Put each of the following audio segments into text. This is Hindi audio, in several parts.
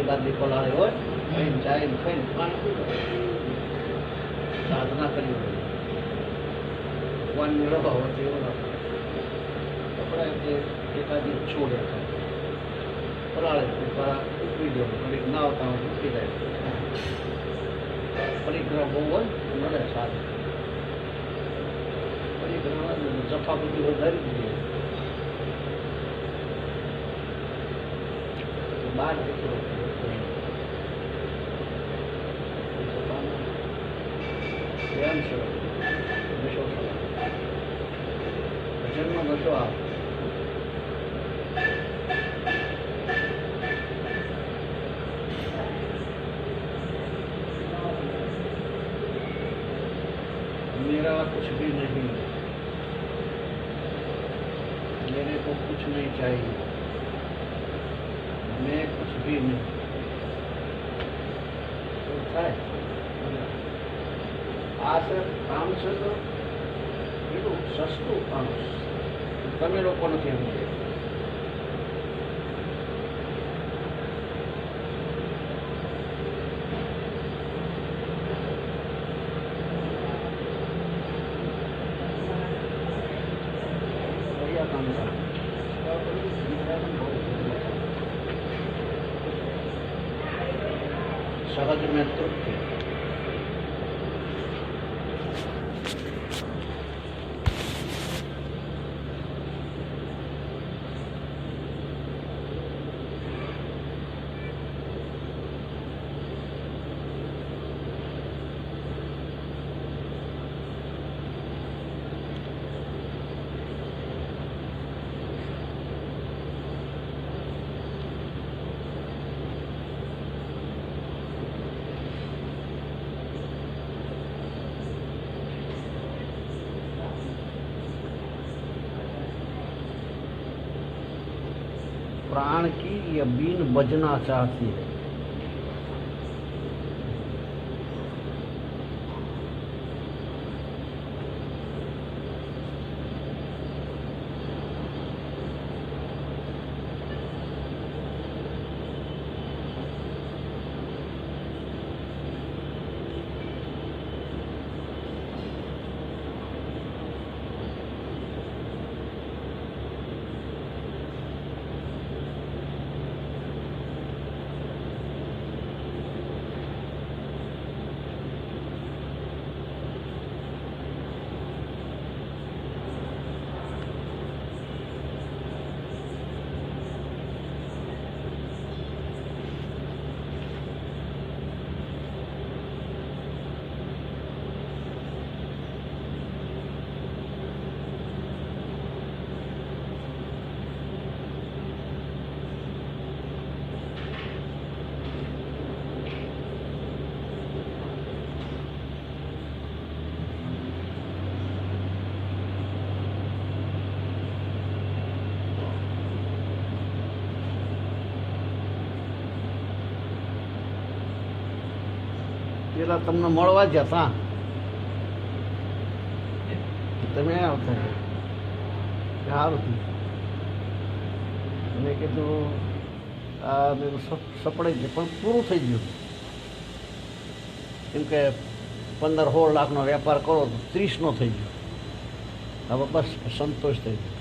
બાદલી પલાળે હોય ખાઈને ચાઈને ખાઈને પાણી પીવું સાધના કરવી હોય ભગવાન મેળવવા હોય તેવો કપડા એટલે એકાદી છોડે પલાળે ઉકળી દો ઘડીક ના આવતા હોય ઉકળી જાય પરિક્રમા બહુ હોય મળે સારું પરિક્રમા જફા બધી વધારી દીધી બાર જેટલો ધ્યાન છે નશો ભજનનો નશો આવે मेरा कुछ भी नहीं, मेरे को कुछ नहीं चाहिए, मैं कुछ भी नहीं तो થાય આ સર કામ છે તો એટલું સસ્તું કામ તમે લોકો નથી સમજે सहज में तृप्ति प्राण की यह बीन बजना चाहती है પેલા તમને મળવા જતા તમે આવતા સારું મેં કીધું આ મેં સપડાઈ ગયું પણ પૂરું થઈ ગયું કેમ કે 15-16 લાખનો વેપાર કરો તો 30નો થઈ ગયો હવે બસ સંતોષ થઈ ગયો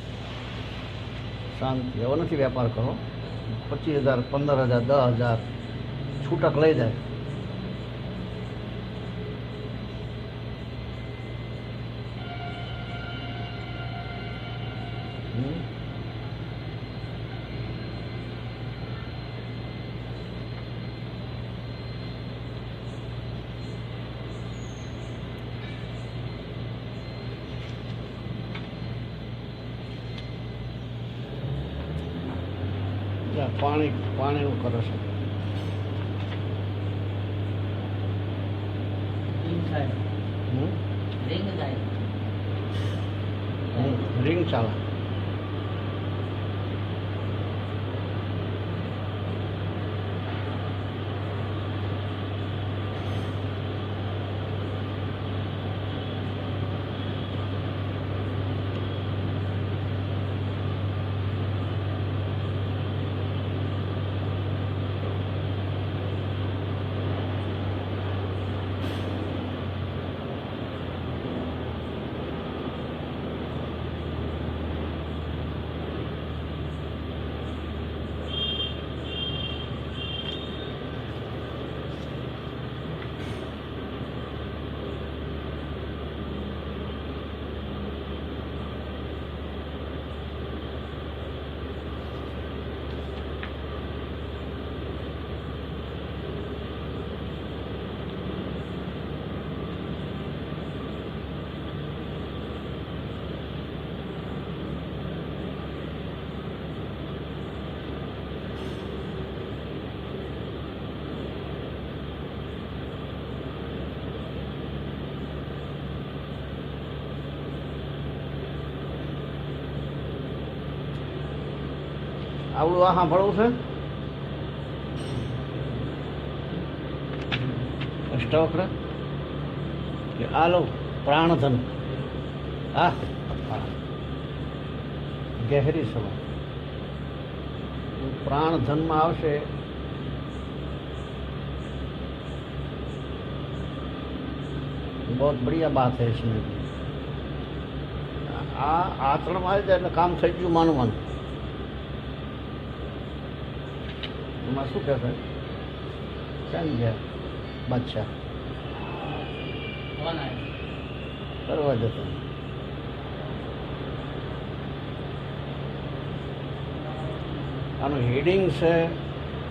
શાંતિ હવે નથી વેપાર કરો 25,000 15,000 10,000 છૂટક લઈ જાય પાણીનું કરો છો રિંગ ચાલે આવડું આ સાંભળવું છે? અષ્ટાવક્ર કે આ લો પ્રાણધન. હા, ગહેરી સવાલ. પ્રાણધનમાં આવશે बहुत बढ़िया बात है इसमें भी. આ આચરણમાં આવી જાય એટલે કામ થઈ ગયું માનવાનું. એમાં શું કહેશે? કેમ ગયા બાદશાહ કરવા જતો. આનું હેડિંગ છે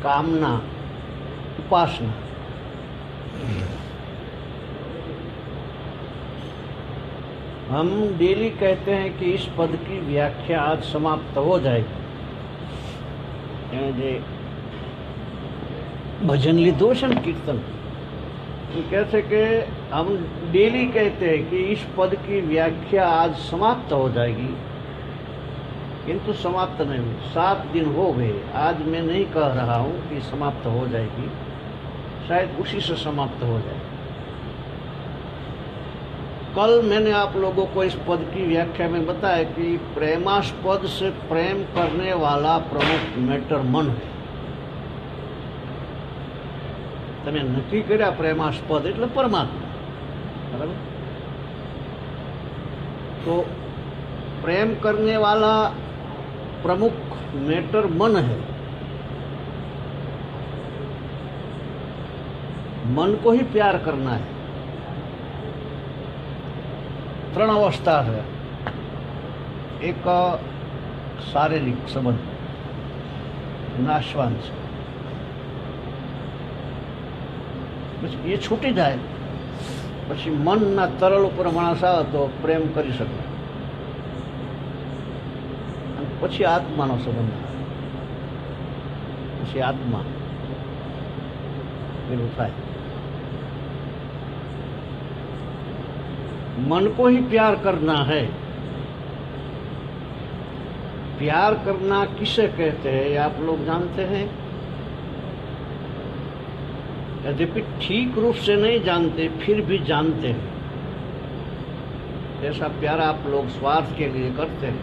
कामना उपासना. हम डेली कहते हैं कि इस पद की व्याख्या आज समाप्त हो जाएगी. जे भजन लीधो છે ને कीर्तन, वो कहते कि हम डेली कहते हैं कि इस पद की व्याख्या आज समाप्त हो जाएगी, किंतु समाप्त नहीं हुई. 7 दिन हो गए. आज मैं नहीं कह रहा हूँ कि समाप्त हो जाएगी, शायद उसी से समाप्त हो जाए. कल मैंने आप लोगों को इस पद की व्याख्या में बताया कि प्रेमास्पद से प्रेम करने वाला प्रमुख मैटर मन है. તમે નક્કી કર્યા પ્રેમાસ્પદ એટલે પરમાત્મા, બરાબર? तो प्रेम करने वाला प्रमुख मैटर मन है. मन को ही प्यार करना है. 3 अवस्था है. एक शारीरिक संबंध नाशवान છે, પછી એ છૂટી જાય પછી મનના તરલ ઉપર માણસ આવે તો પ્રેમ કરી શકે. અને પછી આત્માનો સંબંધ આવે, પછી આત્मा પેલું થાય. मन को ही प्यार करना है. प्यार करना किसे कहते हैं ये आप लोग जानते हैं? यद्यपि ठीक रूप से नहीं जानते फिर भी जानते हैं. ऐसा प्यार आप लोग स्वार्थ के लिए करते हैं.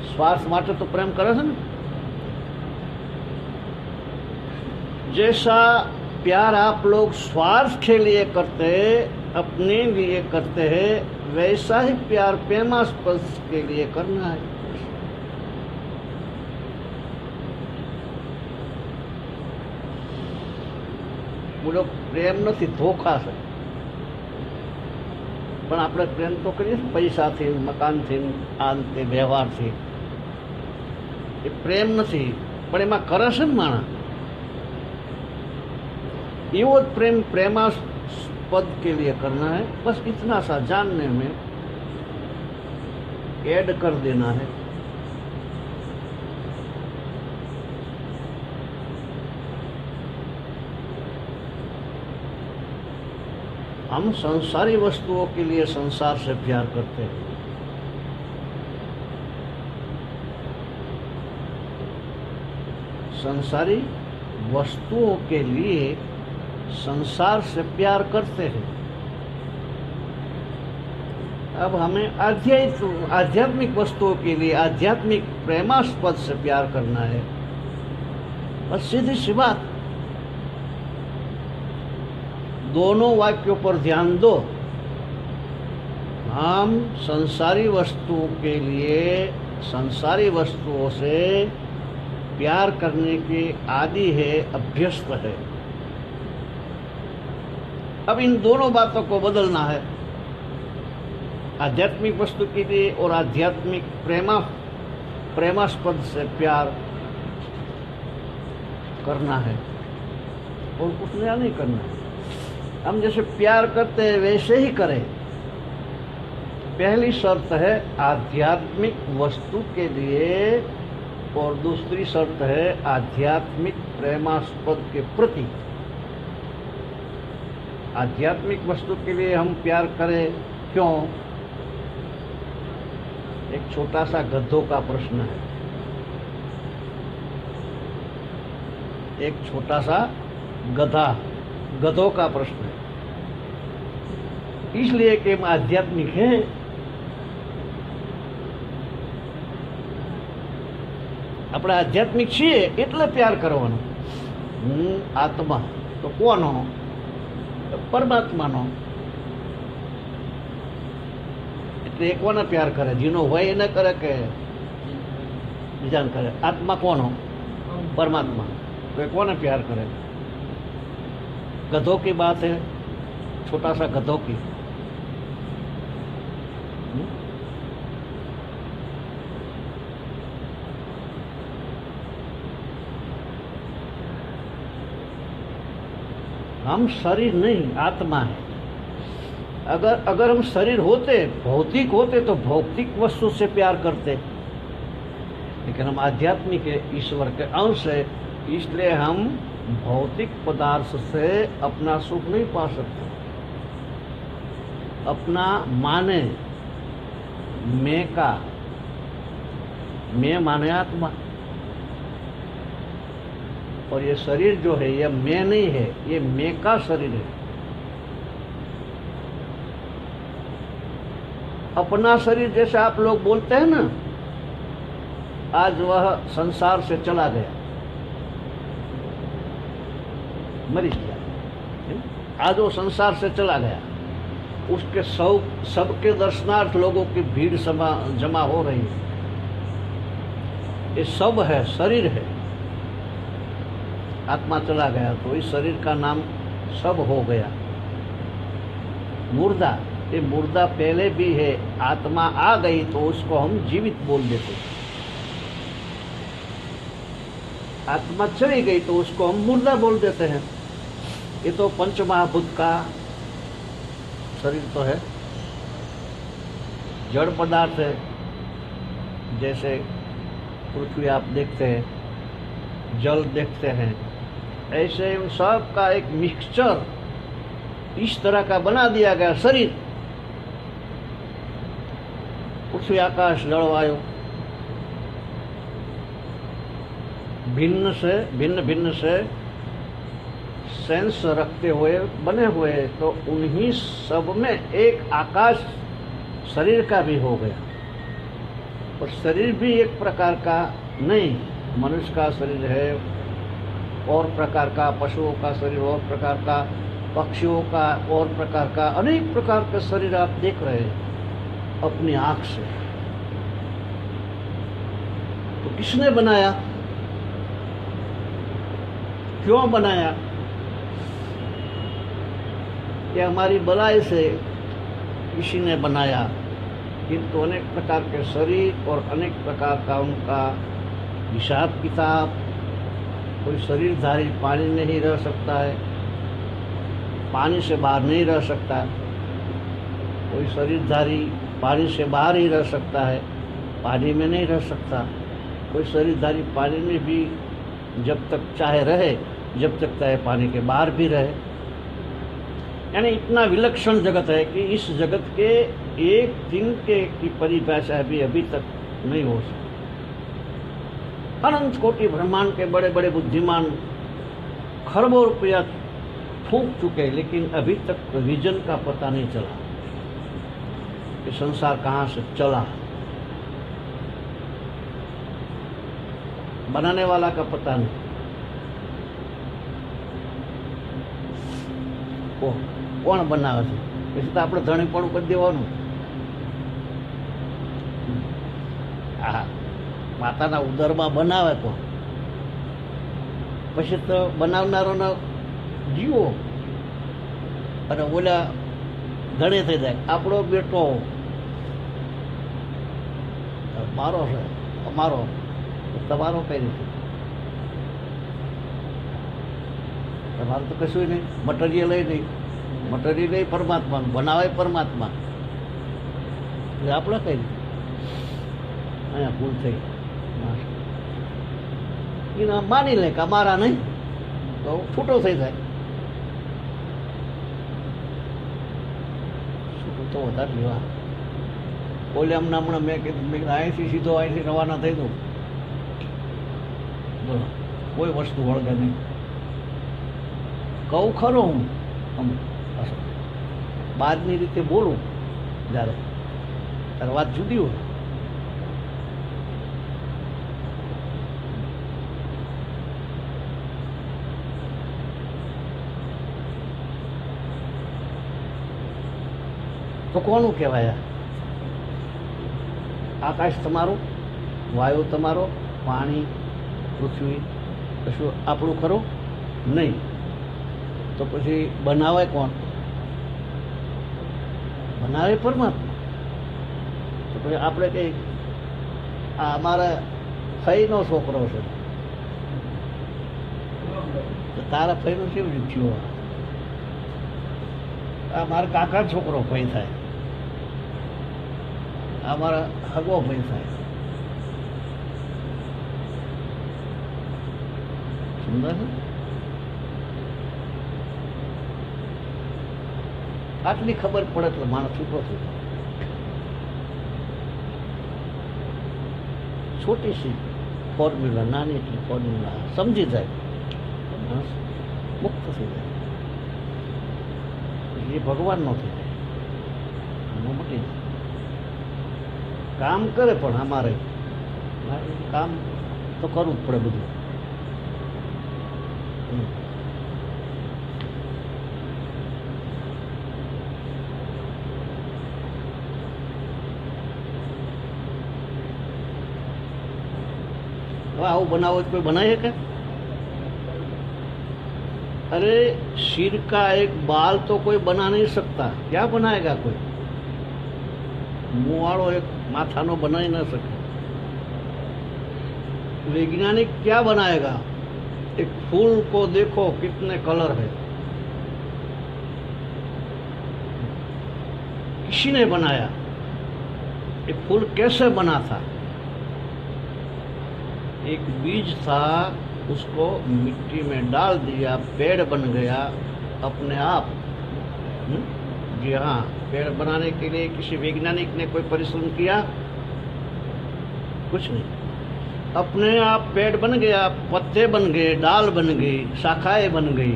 स्वार्थ माटे तो प्रेम करे છે ને. जैसा प्यार आप लोग स्वार्थ के लिए करते हैं, अपने लिए करते हैं, वैसा ही प्यार प्रेमास्पद के लिए करना है. બોલો પ્રેમ નથી, ધોખા છે. પણ આપણે પ્રેમ તો કરીએ છીએ પૈસાથી, મકાનથી, આ તે વ્યવહારથી. એ પ્રેમ નથી, પણ એમાં કરે છે ને માણસ. એવો જ प्रेम प्रेमास्पद के लिए करना है. बस इतना सा जानने में ऐड कर देना है. हम संसारी वस्तुओं के लिए संसार से प्यार करते हैं. संसारी वस्तुओं के लिए संसार से प्यार करते हैं. अब हमें आध्यात्मिक वस्तुओं के लिए आध्यात्मिक प्रेमास्पद से प्यार करना है. बस सीधी सी बात. दोनों वाक्यों पर ध्यान दो. हम संसारी वस्तुओं के लिए संसारी वस्तुओं से प्यार करने के आदी है, अभ्यस्त है. अब इन दोनों बातों को बदलना है. आध्यात्मिक वस्तु के लिए और आध्यात्मिक प्रेमास्पद से प्यार करना है, और कुछ नया नहीं करना है. हम जैसे प्यार करते हैं वैसे ही करें. पहली शर्त है आध्यात्मिक वस्तु के लिए, और दूसरी शर्त है आध्यात्मिक प्रेमास्पद के प्रति. आध्यात्मिक वस्तु के लिए हम प्यार करें क्यों? एक छोटा सा गधों का प्रश्न है. एक छोटा सा गधों का प्रश्न है, इसलिए कि हम आध्यात्मिक है। આપણે આધ્યાત્મિક છીએ એટલે પ્યાર કરવાનો. હું આત્મા તો કોનો? પરમાત્માનો. એટલે એ કોને પ્યાર કરે? જેનો હોય એને કરે કે બીજાને કરે? આત્મા કોનો? परमात्मा. तो ये कौन प्यार करे? गधों की बात है, छोटा सा गधों की. हम शरीर नहीं, आत्मा है. अगर हम शरीर होते, भौतिक होते तो भौतिक वस्तु से प्यार करते, लेकिन हम आध्यात्मिक है, ईश्वर के अंश है, इसलिए हम भौतिक पदार्थ से अपना सुख नहीं पा सकते. अपना माने मैं माने आत्मा, और ये शरीर जो है ये मैं नहीं है, ये मैं का शरीर है. अपना शरीर जैसे आप लोग बोलते हैं ना, आज वह संसार से चला गया, मरी गया. आज वो संसार से चला गया, उसके सबके दर्शनार्थ लोगों की भीड़ जमा हो रही है. ये सब है, शरीर है. आत्मा चला गया तो इस शरीर का नाम सब हो गया. मुर्दा, ये मुर्दा पहले भी है, आत्मा आ गई तो उसको हम जीवित बोल देते. आत्मा चली गई तो उसको हम मुर्दा बोल देते हैं. ये तो पंचमहाभूत का शरीर तो है, जड़ पदार्थ है. जैसे पृथ्वी आप देखते हैं, जल देखते हैं, ऐसे उन सब का एक मिक्सचर इस तरह का बना दिया गया शरीर. पृथ्वी, आकाश, जलवायु भिन्न भिन्न से सेंस रखते हुए बने हुए, तो उन्हीं सब में एक आकाश शरीर का भी हो गया. और शरीर भी एक प्रकार का नहीं, मनुष्य का शरीर है और प्रकार का, पशुओं का शरीर और प्रकार का, पक्षियों का और प्रकार का, अनेक प्रकार के शरीर आप देख रहे हैं अपनी आंख से. तो किसने बनाया? क्यों बनाया? कि हमारी भलाई से किसी ने बनाया. किंतु अनेक प्रकार के शरीर और अनेक प्रकार का उनका हिसाब किताब. कोई शरीरधारी पानी में ही रह सकता है, पानी से बाहर नहीं रह सकता. कोई शरीरधारी पानी से बाहर ही रह सकता है, पानी में नहीं रह सकता. कोई शरीरधारी पानी में भी जब तक चाहे रहे, जब तक चाहे पानी के बाहर भी रहे. यानी इतना विलक्षण जगत है कि इस जगत के एक दिन की परिभाषा भी अभी तक नहीं हो सकती. अनंत कोटि ब्रह्मांड के बड़े बड़े बुद्धिमान खरबों रुपया फूंक चुके, लेकिन अभी तक रीजन का पता नहीं चला कि संसार कहाँ से चला. बनाने वाला का पता नहीं. કોણ બનાવે છે? પછી તો આપણે ધણીપણું કરી દેવાનું. હા, માતાના ઉદરમાં બનાવે તો પછી તો બનાવનારોને જીવો અને ઓલા ધણી થઈ જાય. આપણો બેટો મારો છે, અમારો, તમારો કઈ રીતે? તમારું તો કશું નહીં, મટીરિયલ નહીં, મટીરિયલ પરમાત્માનું, બનાવે પરમાત્મા. એટલે આપણે કઈ રીતે? અહીંયા ભૂલ થઈ, એને માની લે કે અમારા નહીં, તો છૂટો થઈ જાય. છૂટું તો વધારે લેવા. બોલે હમણાં મેં કીધું, અહીંથી સીધો અહીંથી રવાના થઈ દઉં. બોલો, કોઈ વસ્તુ વળગે નહીં. કહું ખરો હું આમ બહારની રીતે બોલું જ્યારે ત્યારે વાત જુદી હોય. તો કોનું કહેવાય? આકાશ તમારું, વાયુ તમારો, પાણી, પૃથ્વી કશું આપણું ખરું નહીં. તો પછી બનાવે કોણ? બનાવે પરમાત્મા. તો પછી આપણે કંઈ આ અમારા ફઈનો છોકરો છે, તો તારા ફઈનો કેવી રીતે થયો? આ મારા કાકા છોકરો ફઈ થાય, આ મારા હગો ફઈ થાય. સમજાય છે? આટલી ખબર પડે એટલે માણસ છૂટો થઈ જાય. છોટી સી ફોર્મ્યુલા, નાની એટલી ફોર્મ્યુલા સમજી જાય, માણસ મુક્ત થઈ જાય. એ ભગવાનનો થઈ જાય, એનો મટી જાય. કામ કરે પણ અમારે કામ તો કરવું જ પડે બધું. હવે આવું બનાવો કોઈ બનાવી શકે? अरे सिर का एक बाल तो कोई बना नहीं सकता, क्या बनाएगा कोई? मुंह वालों एक माथा नो बना ही ना सके. वैज्ञानिक क्या बनाएगा? एक फूल को देखो कितने कलर है, किसी ने बनाया. एक फूल कैसे बना था? एक बीज था, उसको मिट्टी में डाल दिया, पेड़ बन गया अपने आप. जी हाँ, पेड़ बनाने के लिए किसी वैज्ञानिक ने कोई परिश्रम किया? कुछ नहीं. अपने आप पेड़ बन गया, पत्ते बन गए, डाल बन गई, शाखाएं बन गई,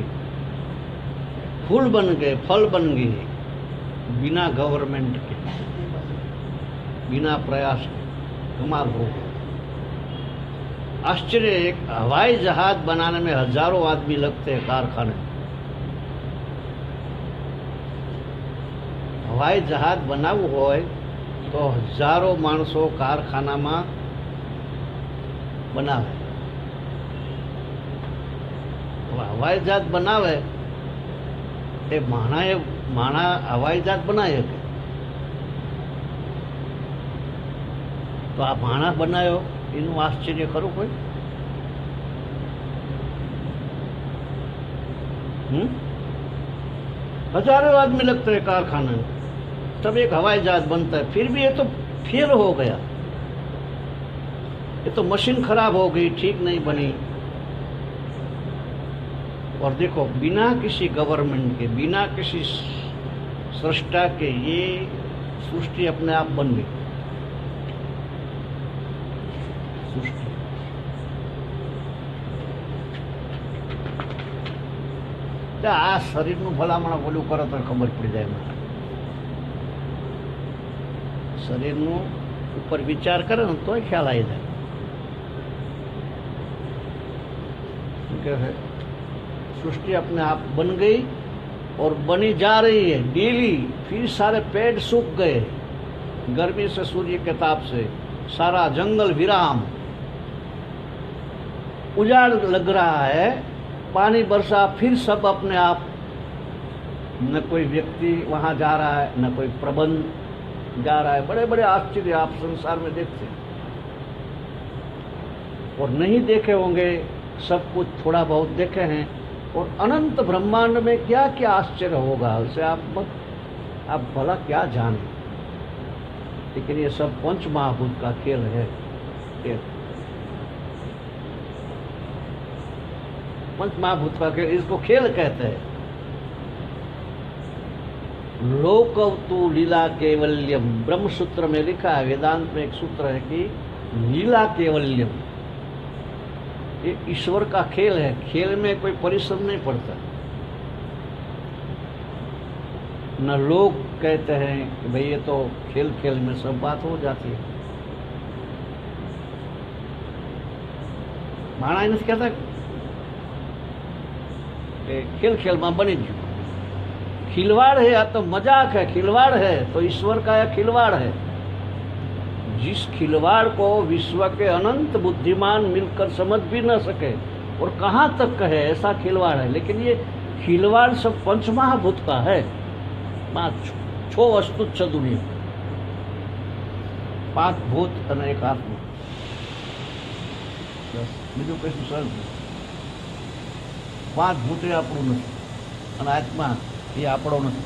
फूल बन गए, फल बन गए, बिना गवर्नमेंट के, बिना प्रयास के. कमाल हो गया. आश्चर्य, एक हवाई जहाज बनाने में हजारों आदमी लगते हैं कारखाने. हवाई जहाज बनावવું હોય તો હજારો માણસો કારખાનામાં બનાવે. હવાઈ જહાજ બનાવે એ માણા હવાઈ જહાજ બનાવી શકે. તો આ માણા બનાવ્યો એનું આશ્ચર્ય ખરું કોઈ? हजारों आदमी लगते हैं कारखाने में, तब एक हवाई जहाज बनता है. फिर भी ये तो फेल हो गया, ये तो मशीन खराब हो गई, ठीक नहीं बनी. और देखो, बिना किसी गवर्नमेंट के, बिना किसी सृष्टा के ये सृष्टि अपने आप बन गई. सृष्टि આ શરીરનું ભલામણ બોલું કરો તો ખબર પડી જાય. શરીરનું ઉપર વિચાર કરે ને તોય ખ્યાલ આવી જાય. सृष्टि अपने आप बन गई और बनी जा रही है डेली. फिर सारे पेड़ सूख गए गर्मी से, सूर्य के ताप से. सारा जंगल विराम, उजाड़ लग रहा है, पानी बरसा. फिर सब अपने आप, न कोई व्यक्ति वहाँ जा रहा है, न कोई प्रबंध जा रहा है. बड़े बड़े आश्चर्य आप संसार में देखते हैं और नहीं देखे होंगे, सब कुछ थोड़ा बहुत देखे हैं. और अनंत ब्रह्मांड में क्या क्या आश्चर्य होगा उसे आप भला क्या जाने. लेकिन ये सब पंच महाभूत का खेल है. पंच महाभूत का खेल, इसको खेल कहते हैं. लोकवतु लीला केवल्यम, ब्रह्म सूत्र में लिखा है, वेदांत में एक सूत्र है कि लीला केवल्यम. ये ईश्वर का खेल है। खेल में कोई परिश्रम नहीं पड़ता। न लोग कहते हैं कि भाई ये तो खेल खेल में सब बात हो जाती है। माणा नहीं कहता कि खेल खेल में बनी गયું। खिलवाड़ है या तो मजाक है, खिलवाड़ है तो ईश्वर का यह खिलवाड़ है। जिस खिलवाड़ को विश्व के अनंत बुद्धिमान मिलकर समझ भी न सके और कहाँ तक कहे, ऐसा खिलवाड़ है। लेकिन ये खिलवाड़ सब पंचमहाभूत का है। छो वस्तु छ दुनिया, 5 भूत અને 1 આત્મા, બસ બીજું કશું સર। 5 ભૂત એ આપણું નથી અને આત્મા એ આપણો નથી,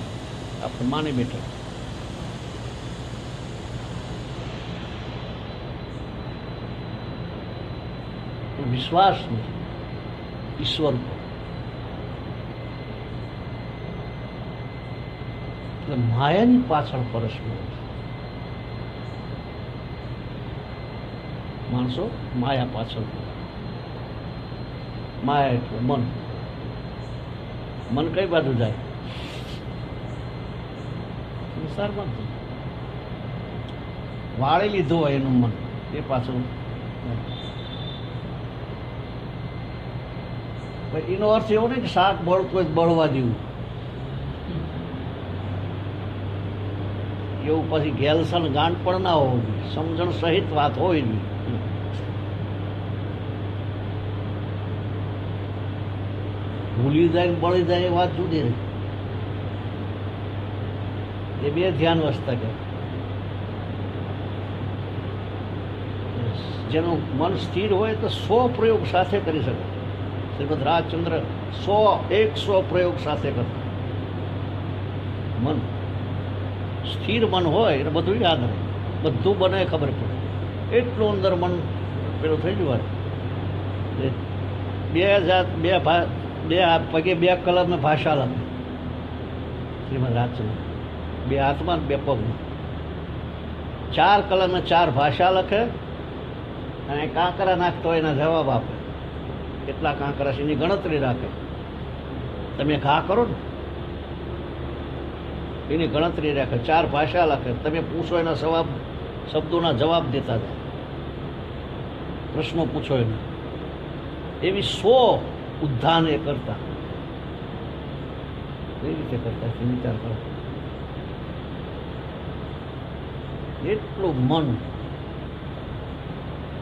આપણે માની બેઠા। विश्वास नहीं ईश्वर को। मायानी पाछळ परस्पर माणसो माया पाछळ। माया એટલે મન। મન કઈ બાજુ જાય? સંસારમાં વાળી લીધું હોય એનું મન, એ પાછું। એનો અર્થ એવો નહીં કે શાક બળતું હોય બળવા દેવું, એવું પછી ગેલસન ગાંઠ પણ ના હોવું જોઈએ। સમજણ સહિત વાત હોય નહીં। ભૂલી જાય ને બળી જાય એ વાત જુદી રહી। એ બે ધ્યાન વસ્તા કે જેનું મન સ્થિર હોય તો 100 પ્રયોગ સાથે કરી શકે। શ્રીમદ રાજચંદ્ર 100 પ્રયોગ સાથે કરતા। મન સ્થિર મન હોય એટલે બધું યાદ રહે, બધું બને ખબર પડે। એટલું અંદર મન પેલું થઈ ગયું હોય। 2 પગે 2 કલમે ભાષા લખે શ્રીમદ રાજચંદ્ર। 2 હાથમાં 2 પગમાં 4 કલમે 4 ભાષા લખે અને કાંકરા નાખતો એના જવાબ આપે। કેટલા કાંકરા છે એની ગણતરી રાખે। તમે ઘા કરો ને એની ગણતરી રાખે। 4 ભાષા લખે, તમે પૂછો એના શબ્દોના જવાબ દેતા જાય। પ્રશ્નો પૂછો એને, એવી 100 ઉદ્ધાન એ કરતા। કઈ રીતે કરતા છે વિચાર કરો। એટલું મન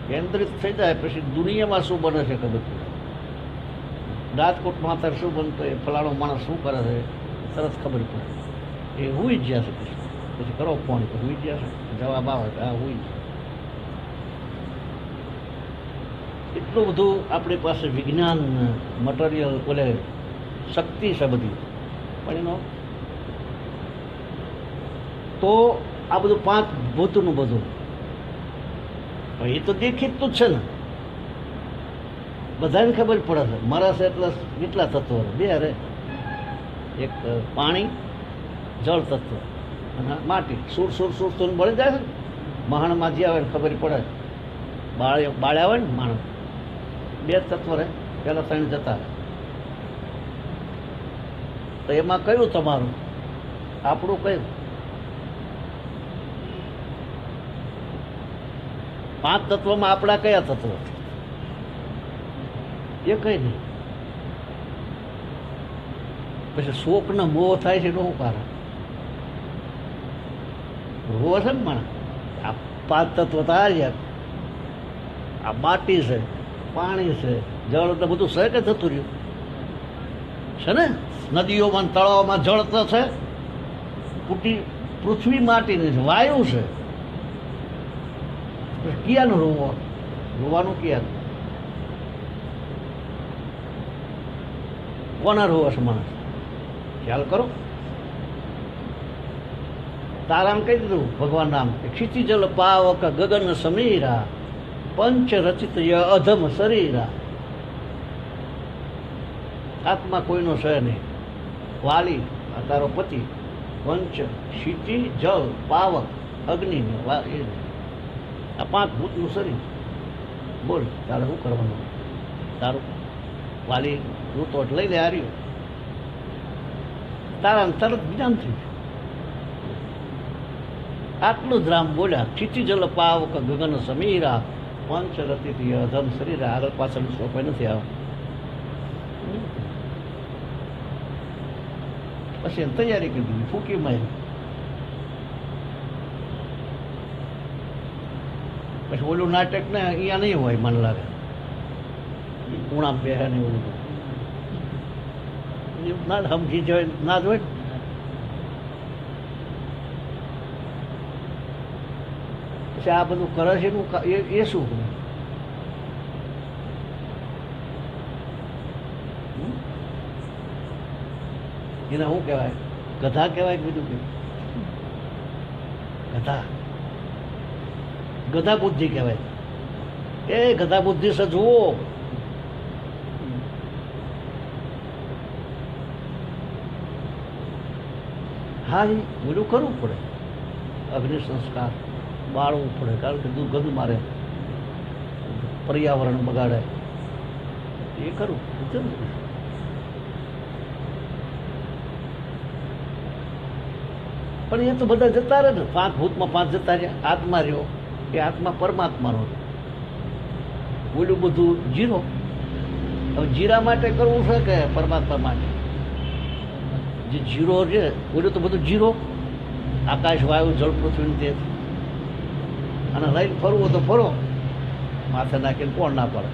કેન્દ્રિત થઈ જાય પછી દુનિયામાં શું બને છે ખબર પડે। રાજકોટમાં અત્યારે શું બનતું, એ ફલાણો માણસ શું કરે છે તરત ખબર પડે। એ હુઈ જ જશે પછી કરો ફોન તો હુઈ જશે, જવાબ આવે કે હા હુઈ। એટલું બધું આપણી પાસે વિજ્ઞાન મટીરિયલ બોલે શક્તિ છે બધી, પણ એનો તો આ બધું 5 ભૂતનું બધું એ તો દેખીતું જ છે ને, બધાને ખબર પડે છે। મરસ એટલે કેટલા તત્વો? 2 રે, એક પાણી જળ તત્વ અને માટી। સુર તો બળી જાય છે ને। મહાણમાં જે આવે ખબર પડે, બાળ્યા હોય ને માણસ, 2 તત્વ રહે, પહેલાં 3 જતા રહે। તો એમાં કયું તમારું? આપણું કયું? 5 તત્વમાં આપણા કયા તત્વ? એ કઈ નહીં। પછી શોકનો મોહ થાય છે એનું શું કારણ? રોવ છે ને માણસ। આ 5 તત્વ તો આ માટી છે, પાણી છે, જળ તો બધું છે કે થતું રહ્યું છે ને। નદીઓમાં તળાવમાં જળ તો છે, પૃથ્વી માટીની છે, વાયુ છે। ક્યાંનું રોવાનું ક્યાં? કોના રોવા છે માણસ? ખ્યાલ કરો। તારામ કહી દીધું ભગવાન નામ, ક્ષિતિજલ પાવક ગગન સમીરા પંચ રચિત અધમ શરીરા। આત્મા કોઈનો છે નહીં। વાલી આ તારો પતિ, પંચ ક્ષિતિ જલ પાવક અગ્નિ, આ 5 ભૂતનું શરીર। બોલ તારે શું કરવાનું? તારું વાલી ઋતો લઈ લે હાર્યું તારા તરત જ્ઞાન થયું. આટલું જ રામ બોલ્યા. क्षितिजल पावक गगन समीरा पंच रति अधम शरीर. આગળ પાછળ સોંપે નથી આવે. પછી એને તૈયારી કરી દીધી, ફૂકી મારી. પછી ઓલું નાટક ને અહીંયા નહીં હોય મને લાગે, ઉણા બેહે ને ઓલું ના સમજી જાય ના જ હોય. પછી આ બધું કરે છે એનું એ શું? એને શું કહેવાય? ગધા કહેવાય કે બીજું કહેવાય? ગધા ગધા બુદ્ધિ કહેવાય. એ ગધા બુદ્ધિ સજવો. હા, એ બધું કરવું પડે. અગ્નિ સંસ્કાર બાળવું પડે, કારણ કે ગધું મારે, પર્યાવરણ બગાડે, એ કરવું જરૂરી. પણ એ તો બધા જતા રહે ને, 5 ભૂતમાં 5 જતા રહ્યા. આત્મા રહ્યો એ આત્મા પરમાત્માનો. ઓલું બધું જીરો. હવે જીરા માટે કરવું છે કે પરમાત્મા માટે? જે જીરો છે ઓલું તો બધું જીરો. આકાશ, વાયુ, જળ, પૃથ્વી, તે અને લઈને ફરવું તો ફરો, માથે નાખીને કોણ ના પડે?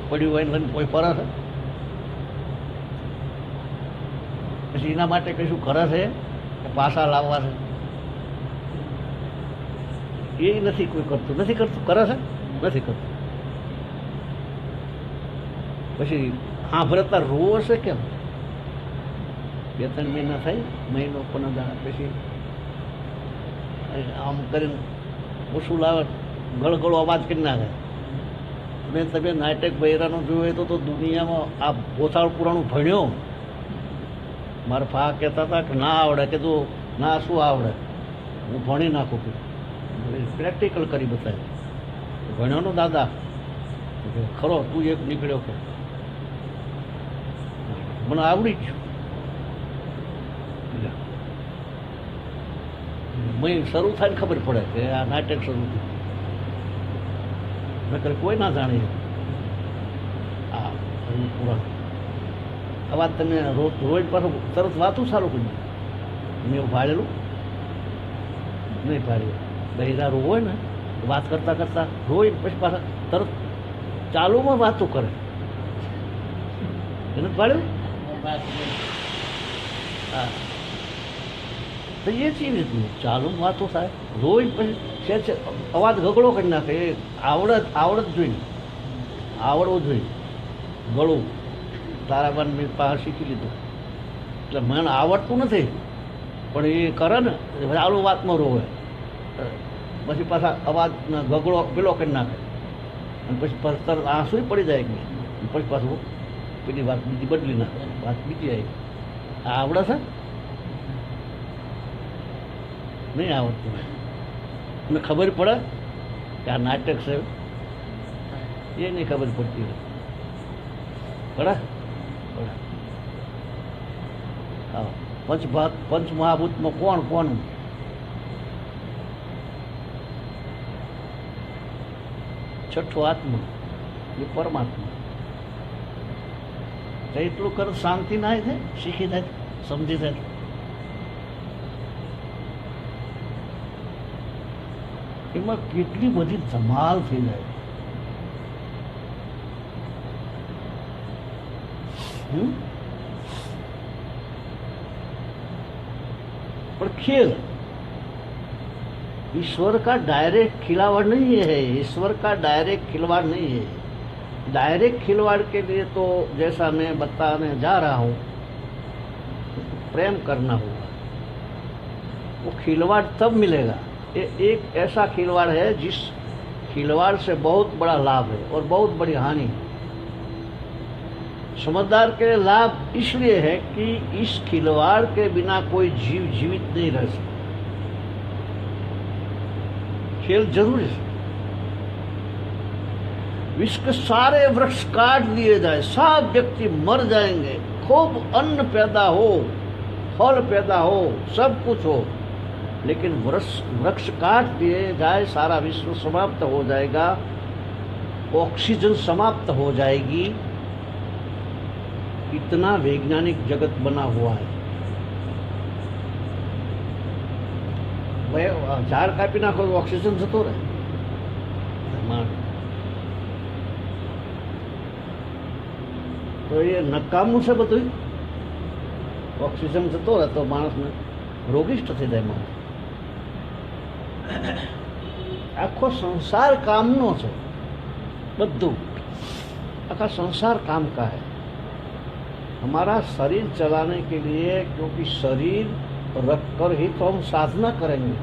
પડ્યું હોય લઈને કોઈ ફરે છે? પછી એના માટે કશું કરે છે કે પાછા લાવવા છે? એ નથી કોઈ કરતું. નથી કરતું. કરે છે? નથી કરતું. પછી સાંભળતા રોવો છે કેમ? 2-3 મહિના થાય, મહિનો 15 દાડા પછી આમ કરીને ઓછું લાવે, ગળગળો અવાજ કરી નાખે. મેં તમે નાટક બૈરાનું જોયું તો દુનિયામાં આ ગોથાળ પુરાણું ભણ્યો. મારા ફા કહેતા હતા કે ના આવડે. કીધું ના, શું આવડે? હું ભણી નાખું. પ્રેક્ટિકલ કરી બતાવ્યું. ભણ્યો નો દાદા? ખરો, તું એક નીકળ્યો કે મને આવડી જ. શરૂ થાય ને ખબર પડે કે આ નાટક શરૂ થયું. નકર કોઈ ના જાણે. આ પુરાણ આ વાત તમે રોજ પાછું તરત વાતું સારું કરી દે. મેં એવું ભાડેલું નહીં ભાડ્યું. બહેરા રો હોય ને વાત કરતાં કરતાં રોય, પછી પાછા તરત ચાલુમાં વાતો કરે. એને ભાડ્યું. હા, તો એ જ રીતનું ચાલુ વાતો થાય. રોજ પછી છે અવાજ ગગડો કરી નાખે. એ આવડત જોઈએ, આવડવું જોઈએ. ગળું તારાબાન મેં પાસે શીખી લીધું, એટલે મને આવડતું નથી, પણ એ કરે ને ચાલુ વાતમાં રોવે. પછી પાછા અવાજ ગગડો પેલો કરી નાખે, અને પછી તરત આંસુ પડી જાય કે પછી પાછું પેલી વાત બીજી બદલી નાખે, વાત બીજી આવી. આ આવડે છે? નહીં આવડતું. મને ખબર પડે કે આ નાટક છે એ નહીં ખબર પડતી. પડે? હા. પંચમહાભૂતમાં કોણ કોણ? છઠ્ઠો આત્મા, એ પરમાત્મા. તો એટલું કર શાંતિ ના થાય, શીખી થાય, સમજી થાય. એમાં કેટલી બધી ધમાલ થઈ જાય. पर खेल ईश्वर का डायरेक्ट खिलावाड़ नहीं है. ईश्वर का डायरेक्ट खिलवाड़ नहीं है. डायरेक्ट खिलवाड़ के लिए तो जैसा मैं बताने जा रहा हूँ, प्रेम करना होगा. वो खिलवाड़ तब मिलेगा. ये एक ऐसा खिलवाड़ है जिस खिलवाड़ से बहुत बड़ा लाभ है और बहुत बड़ी हानि है. समझदार के लिए लाभ इसलिए है कि इस खिलवाड़ के बिना कोई जीव जीवित नहीं रह सकता. खेल जरूरी है. विश्व के सारे वृक्ष काट दिए जाए, सब व्यक्ति मर जाएंगे, खूब अन्न पैदा हो, फल पैदा हो, सब कुछ हो, लेकिन वृक्ष काट दिए जाए, सारा विश्व समाप्त हो जाएगा, ऑक्सीजन समाप्त हो जाएगी। इतना वैज्ञानिक जगत बना हुआ है। झाड़ कापी नाखो ऑक्सीजन जतो रहे। तो ये नकामू से बधु ऑक्सीजन जतो रहे तो मानस ने रोगिष्ट थी जाए। मानस आखो संसार कामनो छे, बधु आखा संसार काम का है। हमारा शरीर चलाने के लिए, क्योंकि शरीर रख कर ही तो हम साधना करेंगे।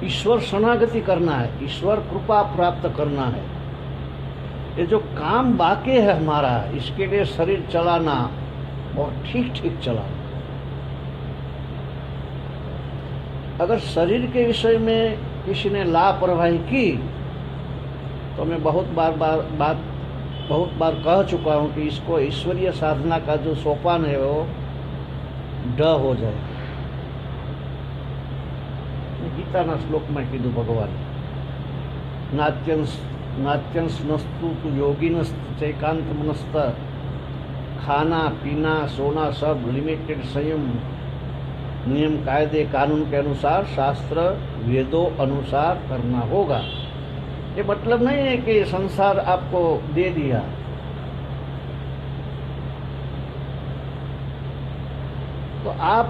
ईश्वर शरणागति करना है, ईश्वर कृपा प्राप्त करना है। ये जो काम बाकी है हमारा, इसके लिए शरीर चलाना और ठीक ठीक चलाना। अगर शरीर के विषय में किसी ने लापरवाही की तो मैं बहुत बार कह चुका हूं कि इसको ईश्वरीय साधना का जो सोपान है वो ड हो जाए। गीता ना श्लोक में कीधु भगवान, नात्यंस नस्तु तु योगिनस्त चैकांत मनस्त, खाना पीना सोना सब लिमिटेड संयम नियम कायदे कानून के अनुसार, शास्त्र वेदों अनुसार करना होगा। ये मतलब नहीं है कि संसार आपको दे दिया। तो आप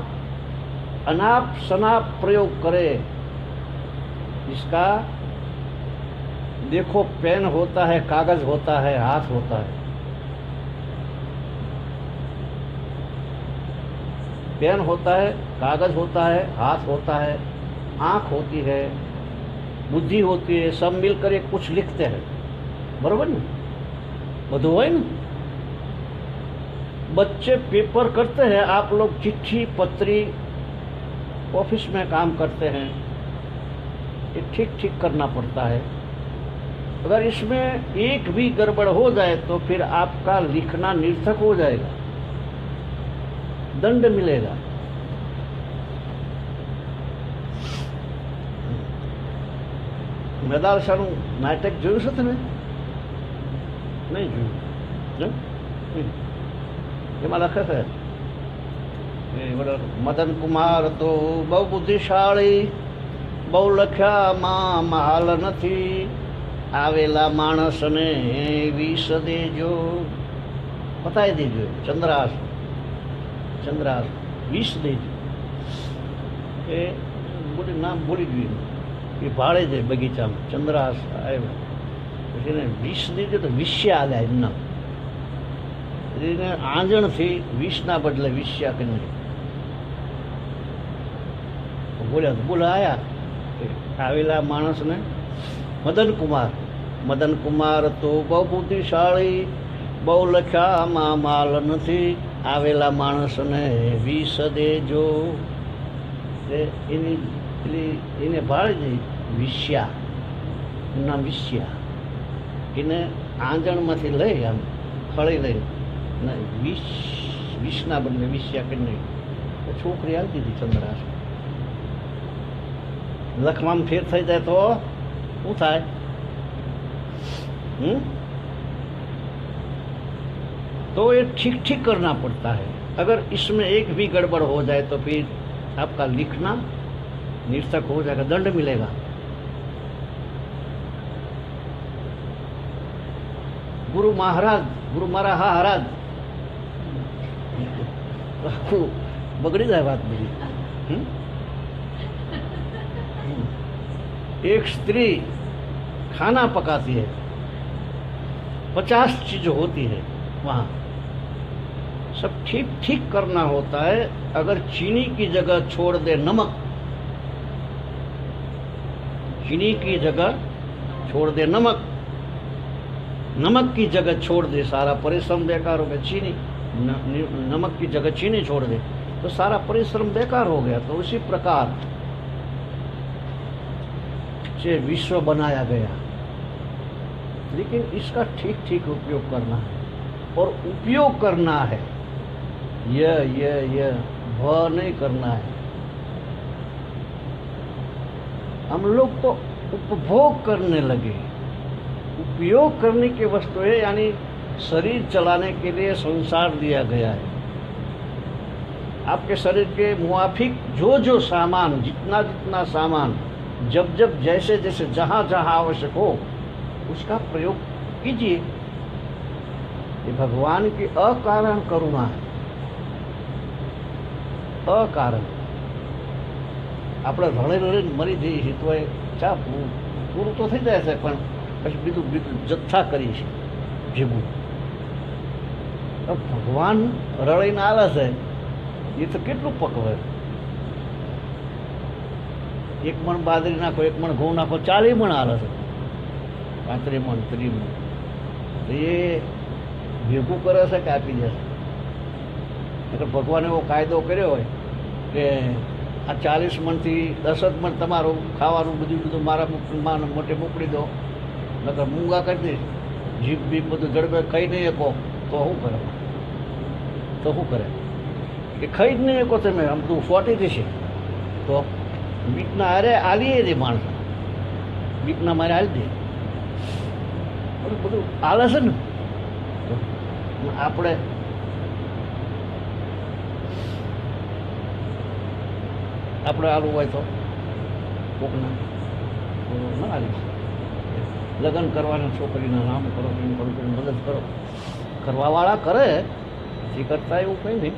अनाप शनाप प्रयोग करें। इसका देखो, पेन होता है, कागज होता है, हाथ होता है। पेन होता है, कागज होता है, हाथ होता है, आंख होती है, बुद्धि होती है, सब मिलकर एक कुछ लिखते हैं। बरोबर ना? बधु है ना? बच्चे पेपर करते हैं, आप लोग चिट्ठी पत्री ऑफिस में काम करते हैं, ये ठीक ठीक करना पड़ता है। अगर इसमें एक भी गड़बड़ हो जाए तो फिर आपका लिखना निरर्थक हो जाएगा, दंड मिलेगा। મેદાલશાનું નાટક જોયું છે તમે? નહીં જોયું? એમાં લખે છે મદન કુમાર તો બહુ બુદ્ધિશાળી, બહુ લખ્યામાં મહાલ નથી, આવેલા માણસને વિષ દેજો, બતાવી દેજો, ચંદ્રાસ વિષ દેજો। એ નામ ભૂલી ગયું। એ ભાડે જાય બગીચામાં, ચંદ્રાસ આવ્યા પછી એને વિષ દીધું તો વિષ્યા આલ્યા એમના। એને આંજણથી વિષના બદલે વિષ્યા કરી નાખી। બોલ્યા તો બોલા આયા આવેલા માણસને મદન કુમાર તો બહુ બુદ્ધિશાળી, બહુ લખ્યામાં માલ નથી, આવેલા માણસને વિષ દેજો। એની એને ભાળે જઈ વિષ્યા, નામ વિષ્યા, એને આંજણમાંથી લઈ આમ ફળી લઈ વિષના બદલે વિષ્યા કરી નાખી। છોકરી આવતી હતી ચંદ્રાસ। લખવામાં ફેર થઈ જાય તો શું થાય? तो ये ठीक ठीक करना पड़ता है। अगर इसमें एक भी गड़बड़ हो जाए तो फिर आपका लिखना निरर्थक हो जाएगा, दंड मिलेगा। गुरु महाराज बगड़ी जाए बात मेरी। एक स्त्री खाना पकाती है, 50 चीज होती है वहाँ, सब ठीक ठीक करना होता है। अगर चीनी की जगह छोड़ दे नमक, चीनी की जगह छोड़ दे नमक, नमक की जगह छोड़ दे, सारा परिश्रम बेकार हो गया। चीनी नमक की जगह चीनी छोड़ दे तो सारा परिश्रम बेकार हो गया। तो उसी प्रकार से विश्व बनाया गया, लेकिन इसका ठीक ठीक उपयोग करना है और उपयोग करना है। यह भ नहीं करना है। हम लोग तो उपभोग करने लगे। उपयोग करने की वस्तु है, यानी शरीर चलाने के लिए संसार दिया गया है। आपके शरीर के मुआफिक जो जो सामान, जितना जितना सामान, जब जब जैसे जैसे जहाँ जहाँ आवश्यक हो उसका प्रयोग कीजिए। ये भगवान की अकारण करुणा है। अकारण આપણે રળે રળે મરી જઈએ છીએ તો એ ચા પૂરું તો થઈ જાય છે, પણ પછી બીજું જથ્થા કરી છે ભેગું. ભગવાન રળીને આવે છે એ તો કેટલું પકવે. એક મણ બાજરી નાખો, એક મણ ઘઉં નાખો, 40 મણ આવે છે, 35 મણ 30 મણ. એ ભેગું કરે છે કે આપી દે છે? એટલે ભગવાને એવો કાયદો કર્યો હોય કે આ 40 મણથી 10 જ મણ તમારું ખાવાનું બધું મારા મોટે મોકલી દો, નકર મૂંગા કરી દઈશ. જીભ બીપ બધું જડબે ખાઈ નહીં શકો તો શું કરે? કે ખાઈ જ નહીં શકો તમે, આમ બધું ફોટી જશે. તો બીકના હારે આલીએ દે માણસ, બીકના મારે હાલી દે. બધું હાલે છે ને. આપણે આલું હોય તો કોકના ના હાલીશ. લગ્ન કરવાના છોકરીના નામ કરો, એમ કરો, મદદ કરો. કરવાવાળા કરે, એ કરતા એવું કંઈ નહીં,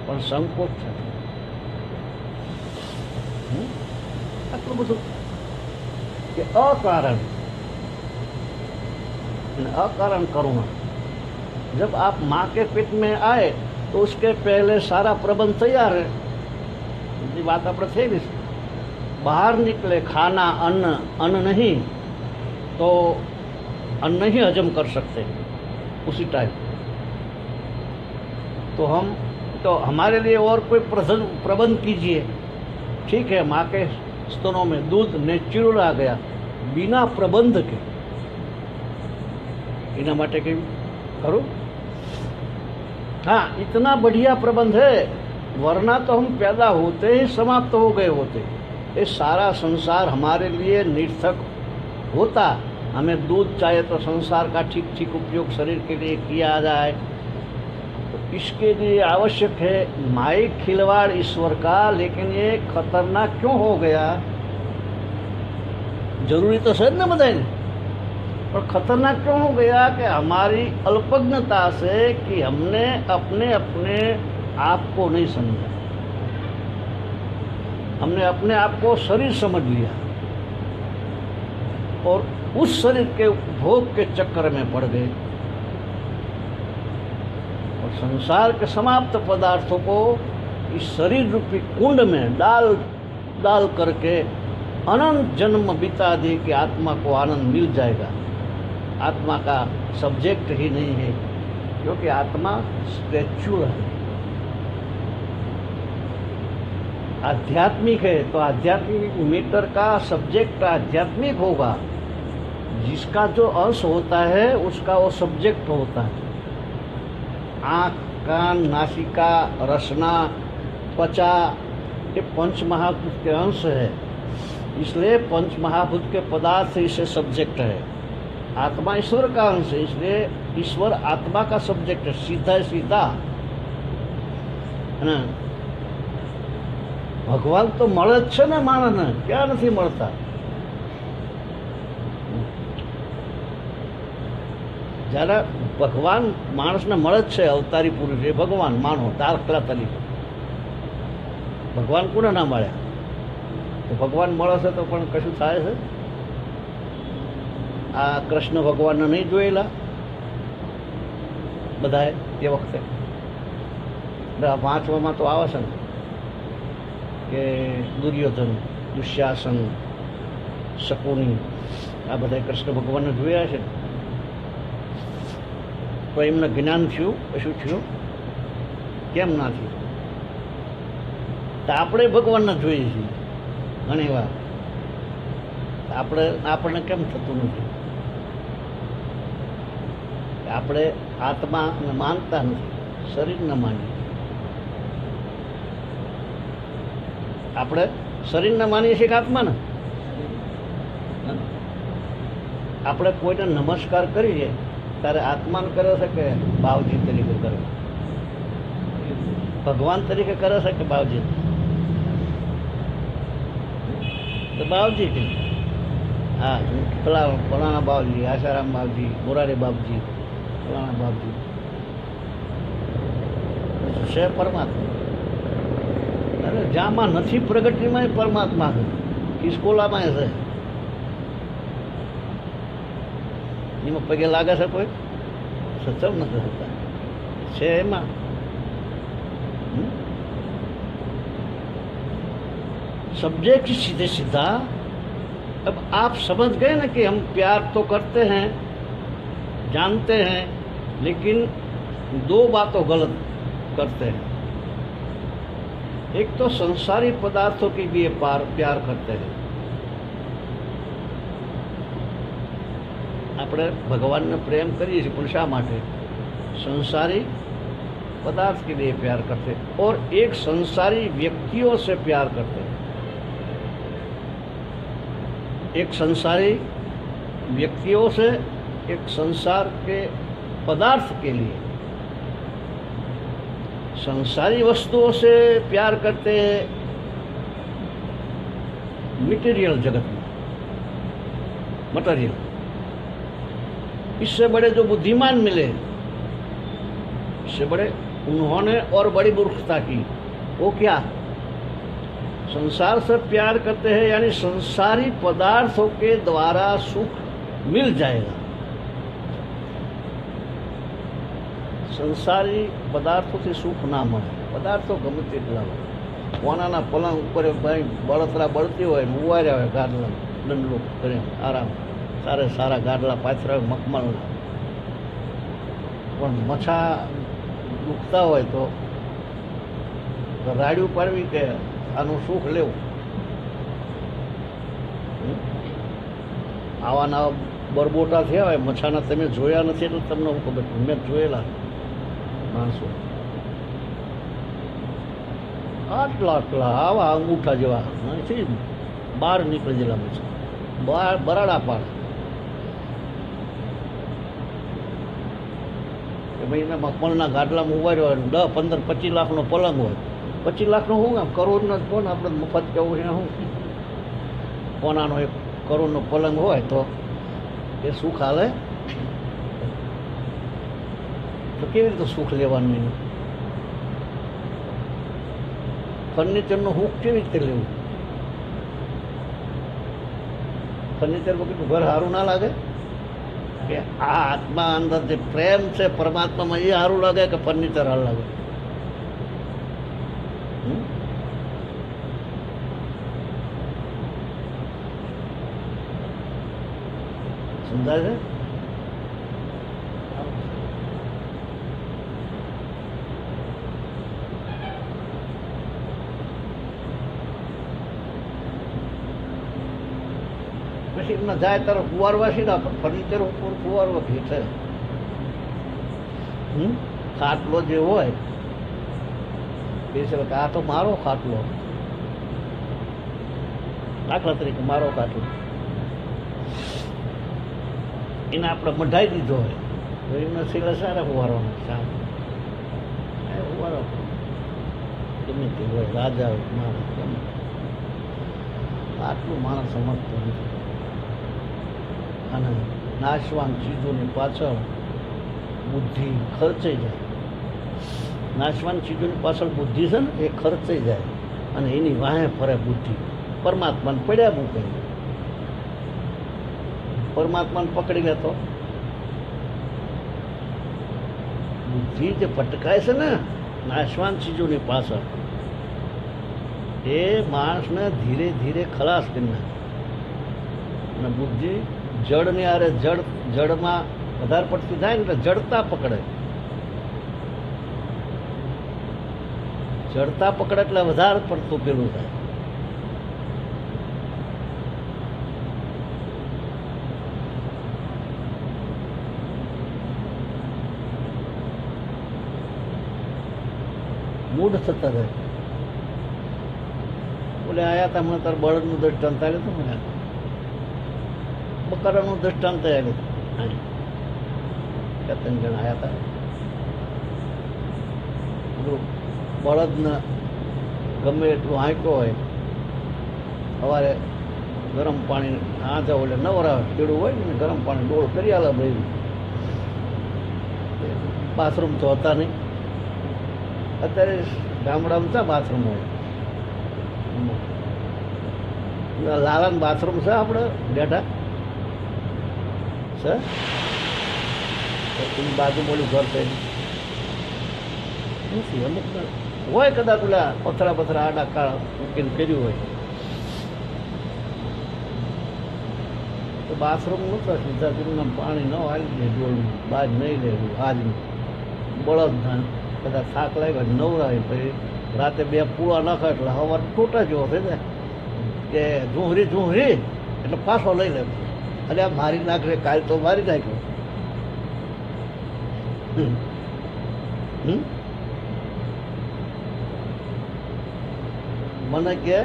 પણ સંકોચ છે. આટલું બધું કે अकारण करुणा. जब आप माँ के पेट में आए तो उसके पहले सारा प्रबंध तैयार है. ये बात આપણે થઈ ગઈ. બહાર निकले खाना अन्न नहीं तो अन्न नहीं हजम कर सकते उसी टाइम. तो हमारे लिए और कोई प्रबंध कीजिए. ठीक है, माँ के स्तनों में दूध नेचुरल आ गया बिना प्रबंध के. इना माटे के करो. हाँ, इतना बढ़िया प्रबंध है, वरना तो हम पैदा होते ही समाप्त हो गए होते. ये सारा संसार हमारे लिए निर्थक होता. हमें दूध चाहिए तो संसार का ठीक ठीक उपयोग शरीर के लिए किया जाए. तो इसके लिए आवश्यक है माइक खिलवाड़ ईश्वर का. लेकिन ये खतरनाक क्यों हो गया? जरूरी तो सर न बताए, पर खतरनाक क्यों हो गया कि हमारी अल्पज्ञता से कि हमने अपने अपने आप को नहीं समझा. हमने अपने आप को शरीर समझ लिया और उस शरीर के उपभोग के चक्कर में पड़ गए और संसार के समाप्त पदार्थों को इस शरीर रूपी कुंड में डाल करके अनंत जन्म बिता दे कि आत्मा को आनंद मिल जाएगा. आत्मा का सब्जेक्ट ही नहीं है, क्योंकि आत्मा स्पिरिचुअल है, आध्यात्मिक है. तो आध्यात्मिक मीटर का सब्जेक्ट आध्यात्मिक होगा. जिसका जो अंश होता है उसका वो सब्जेक्ट होता है. आँख, कान, नासिका, रसना, त्वचा, ये पंच महाभूत के अंश है. इसलिए पंच महाभूत के पदार्थ इसे सब्जेक्ट है. आत्मा ईश्वर का अंश है, इसलिए ईश्वर आत्मा का सब्जेक्ट है. सीधा है ना. भगवान तो મળે જ છે ને માણસને, ક્યાં નથી મળતા. જ્યારે ભગવાન માણસને મળે જ છે, અવતારી પુરુષ એ ભગવાન માનો દાખલા તરીકે. ભગવાન કોને ના મળ્યા? તો ભગવાન મળે છે તો પણ કશું થાય છે? આ કૃષ્ણ ભગવાનને નહીં જોયેલા બધાએ એ વખતે? વાંચવામાં તો આવે છે ને કે દુર્યોધન, દુશ્યાસન, શકુની, આ બધા કૃષ્ણ ભગવાનને જોયા છે. તો એમને જ્ઞાન થયું? કશું થયું? કેમ ના થયું? તો આપણે ભગવાનને જોઈએ છીએ ઘણી વાર. આપણને કેમ થતું નથી? આપણે આત્માને માનતા નથી, શરીરને માનીએ. આપણે શરીરને માનીએ છીએ કે આત્માને? આપણે કોઈને નમસ્કાર કરીએ ત્યારે આત્માને કરે છે કે બાવજી તરીકે કરે? ભગવાન તરીકે કરે છે કે બાવજી? તો બાવજી કે હા, પેલા ફલાણા બાવજી, આશારામ બાવજી, મોરારી બાપજી, ફલાણા બાપજી છે પરમાત્મા. અરે જ્યાંમાં નથી પ્રગતિમાં પરમાત્મા છે, ખિસકોલામાં છે. એમાં પગે લાગે છે કોઈ? સચવ નથી થતા છે એમાં. सब्जेक्ट सीधे सीधा. अब आप समझ गए ना कि हम प्यार तो करते हैं, जानते हैं, लेकिन दो बातों गलत करते हैं. एक तो संसारी पदार्थों की भी प्यार करते हैं. આપણે ભગવાનને પ્રેમ કરીએ છીએ પણ શા માટે? संसारी पदार्थ के लिए प्यार करते हैं और एक संसारी व्यक्तियों से प्यार करते हैं. एक संसारी व्यक्तियों से, एक संसार के पदार्थ के लिए. संसारी वस्तुओं से प्यार करते हैं मटेरियल जगत में, मटेरियल. इससे बड़े जो बुद्धिमान मिले, इससे बड़े उन्होंने और बड़ी मूर्खता की. वो क्या? संसार से प्यार करते हैं, यानी संसारी पदार्थों के द्वारा सुख मिल जाएगा. संसारी पदार्थों से सुख ना મળે. પદાર્થો ગમે તેટલા હોય, કોનાના પલંગ ઉપર બળતરા બળતી હોય, ઉવાર્યા હોય ગાડલા દંડલો કરે આરામ, સારા ગાડલા પાથરા હોય મખમલના, પણ મચ્છા દુખતા હોય તો રાડ્યું પાડવી કે આનું સુખ લેવું. આવા નવા બરબોટા થયા હોય મચ્છાના, તમે જોયા નથી એટલે તમને હું ખબર. મેં જોયેલા માણસો આટલા આવા અંગૂઠા જેવા નથી, બહાર નીકળી ગયેલા મચ્છા, બરાડા પાડે. ભાઈ એને મખમલના ગાડલામાં ઉવાર્યો હોય, 10, 15, 25 લાખનો પલંગ હોય. 25 લાખનો શું કામ? કરોડનો જ કોણ આપણે મફત કેવું છે? શું કોનાનો 1 કરોડનો પલંગ હોય તો એ સુખ હાલે? તો કેવી રીતે સુખ લેવાનું એનું? ફર્નિચરનું સુખ કેવી રીતે લેવું? ફર્નિચર વગરનું ઘર સારું ના લાગે? કે આ આત્મા અંદર જે પ્રેમ છે પરમાત્મામાં, એ સારું લાગે કે ફર્નિચર સારું લાગે? સમજાય છે? પછી એમને જાય ત્યારે ફુવારવા છે ને, ફર્નિચર ઉપર ફુવારવા છે. ખાટલો જે હોય એ છે કે આ તો મારો ખાટલો, દાખલા તરીકે મારો ખાટલો, એને આપણે મઢાઈ દીધો હોય તો એમને સિલા સારા ફુવારવાનો ફુવારો ગમે તે હોય, રાજા હોય, માણસ ગમે. આટલું માણસ સમજતો નથી. અને નાશવાન ચીજોની પાછળ બુદ્ધિ ખર્ચાઈ જાય. નાશવાન ચીજોની પાછળ બુદ્ધિ છે ને એ ખર્ચાઈ જાય અને એની વાહે ફરે બુદ્ધિ. પરમાત્માને પડ્યા મૂકે. પરમાત્માને પકડી લેતો બુદ્ધિ જે ભટકાય છે ને નાશવાન ચીજોની પાછળ, એ માણસને ધીરે ધીરે ખલાસ કરી નાખે. અને બુદ્ધિ જળની આરે જળમાં વધારે પડતી થાય ને એટલે જડતા પકડે. જડતા પકડે એટલે વધારે પડતું પેલું થાય. મૂઢ થતા જાય. બોલે આયા હતા મને તાર બળદનું દ્રષ્ટાંત આવ્યું હતું મને, બકરાનું દ્રષ્ટાંત આવ્યું હતું. બે ત્રણ જણ આવ્યા હતા. બળદને ગમે એટલું હાંક્યો હોય, સવારે ગરમ પાણી આ જાવ એટલે નવરા પીળું હોય ને ગરમ પાણી ડોળ કરી આલે ભાઈ. બાથરૂમ તો હતા નહીં. અત્યારે ગામડામાં ક્યાં બાથરૂમ હોય? લાલાનું બાથરૂમ છે આપણે બેઠા છે? એની બાજુ બોલું ઘર થઈ નથી. અમુક હોય કદાચ પેલા પથરા પથરા આડા કાળ મૂકીને કર્યું હોય તો બાથરૂમ નહોતા. સીધા પીને પાણી ન હાલી દે ડોળનું, બાજ નહીં લેવું. આજનું બળદ કદાચ થાક લાગ્યો નવરાય પછી રાતે બે પૂળા નાખે એટલે સવાર ટોટા જેવો થઈ જાય કે ઝૂંહરી ઝૂંહરી એટલે પાછો લઈ લે. અને આ મારી નાખે કાલ તો મારી નાખ્યો. મને કે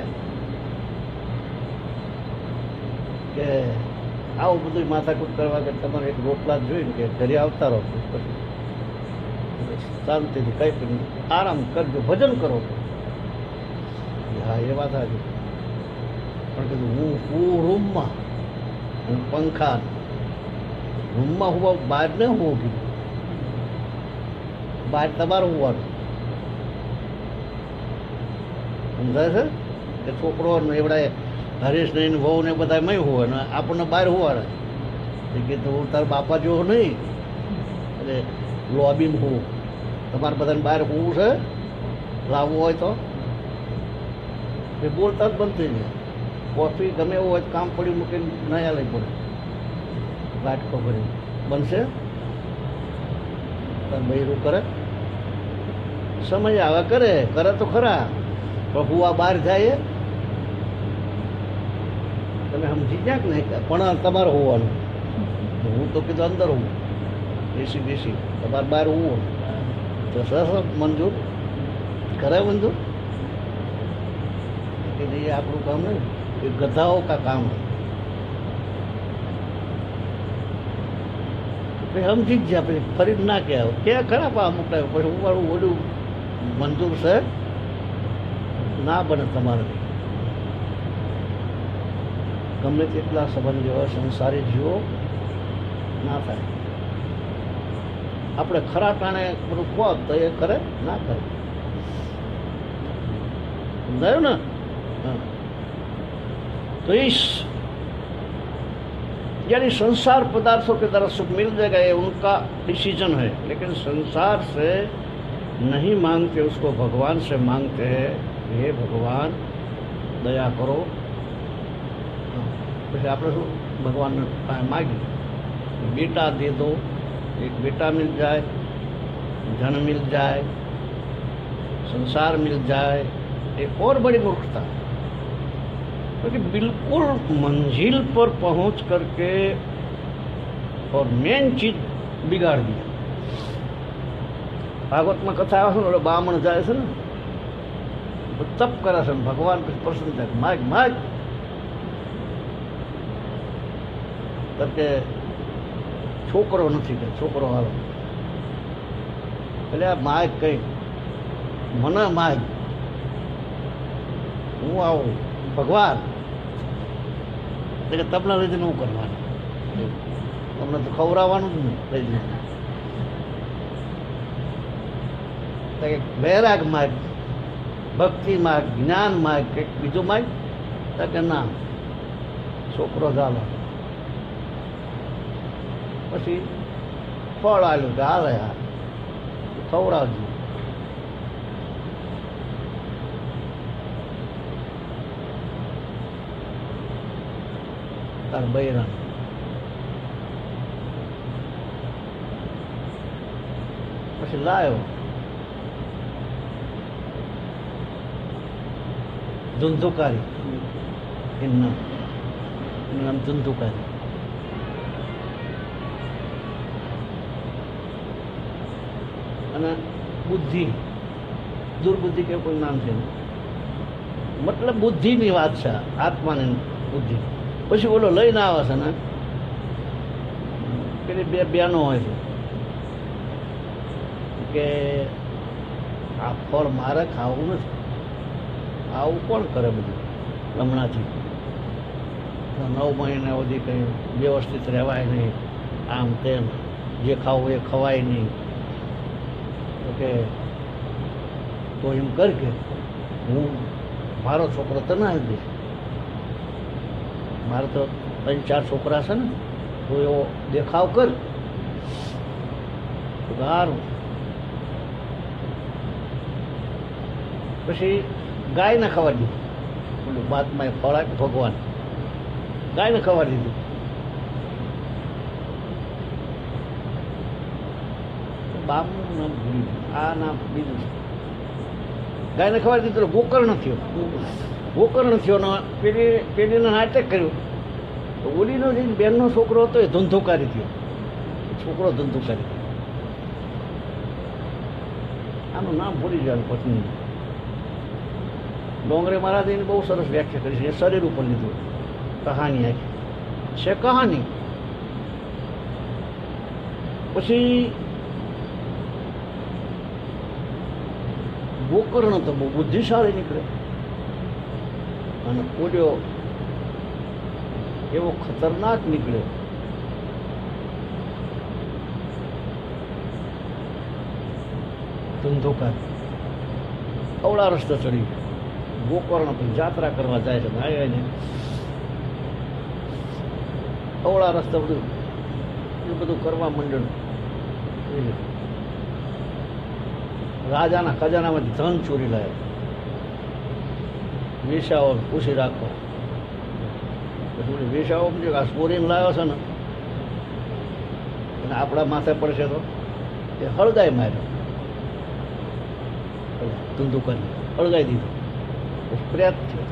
આવું બધું માથાકૂટ કરવા કે તમારે એક રોટલા જ જોઈને કે ઘરે આવતા રહો, પછી શાંતિથી કંઈ પણ આરામ કરજો, ભજન કરો. હા એ વાત સાચી. પણ કીધું હું રૂમમાં હું પંખા રૂમમાં હું બહાર ને હું કીધું બહાર તમારે હોવાનું. સમજાય છે કે છોકરો એવડા હરીશ નહીં વહુ ને બધા મય હોય ને આપણને બહાર હોવાના. એ કીધું હું તારા બાપા જેવો નહીં એટલે લોબીમાં હોવું, તમારે બધાને બહાર હોવું છે, લાવવું હોય તો. એ બોલતા જ બંધ થઈ જાય. કોફી ગમે એવું હોય કામ પડ્યું મૂકીને નયા લઈ પડે વાટકો ભરી બનશે. તાર બૈરું કરે સમય આવે કરે તો ખરા, પણ હુવા બહાર જાય તમે સમજી ગયા કે નહીં? પણ તમારે હોવાનું. હું તો કીધું અંદર હોવું, બેસી બેસી તમારે બહાર હોવું તો સરસ મંજૂર કરે. મંજૂર કે એ આપણું કામ નહીં, એ ગધાઓ કા કામ. પછી સમજી જ જાય, પછી ફરી ના કે ખરાબ આ મોકલાવે પછી હું વાળું ઓડું મંજૂર છે ના બને તમારે. ગમે તેટલા સંબંધ જેવા સંસારી જીવો ના થાય. આપણે ખરા ટાણે બધું કહો તો એ કરે ના કરે. સમજાયું ને? हाँ तो इस यानी संसार पदार्थों के द्वारा सुख मिल जाएगा ये उनका डिसीजन है, लेकिन संसार से नहीं मांगते, उसको भगवान से मांगते हैं. हे भगवान दया करो. પછી આપણે શું ભગવાનને માગીએ बेटा दे दो, एक बेटा मिल जाए, धन मिल जाए, संसार मिल जाए, एक और बड़ी मूर्खता. क्योंकि बिल्कुल मंजिल पर पहुंच करके और मेन चीज बिगाड़ दिया. भागवत में कथा आवे छे, बामण जाए छे ने तप करे छे, भगवान प्रसन्न થાય, माग माग કે છોકરો નથી, કે છોકરો હાલો એટલે આ માગ કઈ મને માગ, હું આવું ભગવાન એટલે તમને લઈ જઈને હું કરવાનું, તમને તો ખવડાવવાનું જ નહીં લઈ જઈને. વૈરાગ માગ, ભક્તિ માગ, જ્ઞાન માગ, કંઈક બીજું માગ કે ના છોકરો ચાલો. પછી ફળ આવ્યું કે હાલે હા ખવડાવજો. તાર બૈરા પછી લાયો ધુંધુકારી, એનું નામ ધુંધુકારી. અને બુદ્ધિ દુર્બુદ્ધિ કે કોઈ નામ છે નહીં. મતલબ બુદ્ધિની વાત છે, આત્માની બુદ્ધિ. પછી ઓલો લઈને આવે છે ને પેલી બે બહેનો હોય છે કે આ ફળ મારે ખાવું નથી. આવું કોણ કરે બધું હમણાંથી? 9 મહિના સુધી કંઈ વ્યવસ્થિત રહેવાય નહીં, આમ તેમ, જે ખાવું એ ખવાય નહીં. તો કે તો એમ કર કે હું મારો છોકરો તને આવી દઈશ. મારે તો 3-4 છોકરા છે ને, તો એવો દેખાવ કર. સારું. પછી ગાયને ખબર દીધું. પેલું બાદમાં એ ફળ આપ્યું ભગવાન, ગાયને ખબર દીધું. બાપનું નામ ભૂલી ગયું, આ નામ બીજું છે. ગાયને ખબર દીધું. ગોકર્ણ થયો. ગોકર્ણ થયો ને પેલીને નાટક કર્યું. તો ઓલીનો જે બેનનો છોકરો હતો એ ધંધોકારી થયો. છોકરો ધંધોકારી થયો. આનું નામ ભૂલી જવાનું પત્ની. ડોંગરે મહારાજની બહુ સરસ વ્યાખ્યા કરી છે. એ શરીર ઉપર લીધું. કહાની આખી છે કહાની. પછી ગોકર્ણ તો બહુ બુદ્ધિશાળી નીકળે અને ઓલ્યો એવો ખતરનાક નીકળ્યો. ધંધોકાર અવળા રસ્તે ચડી ગોકર્ણ પછી જાત્રા કરવા જાય છે. આવ્યા ને અવળા રસ્તે બધું એ બધું કરવા માંડ્યું. રાજાના ખજાનામાંથી ધન ચોરી લાવ્યો. વેશાઓ પૂછી રાખો. પછી વેશાઓ આ ચોરીને લાવ્યો છે ને અને આપણા માથે પડશે તો એ હળગાઈ માર્યો. ધંધુકારી હળગાઈ દીધું. પ્રેત થયો.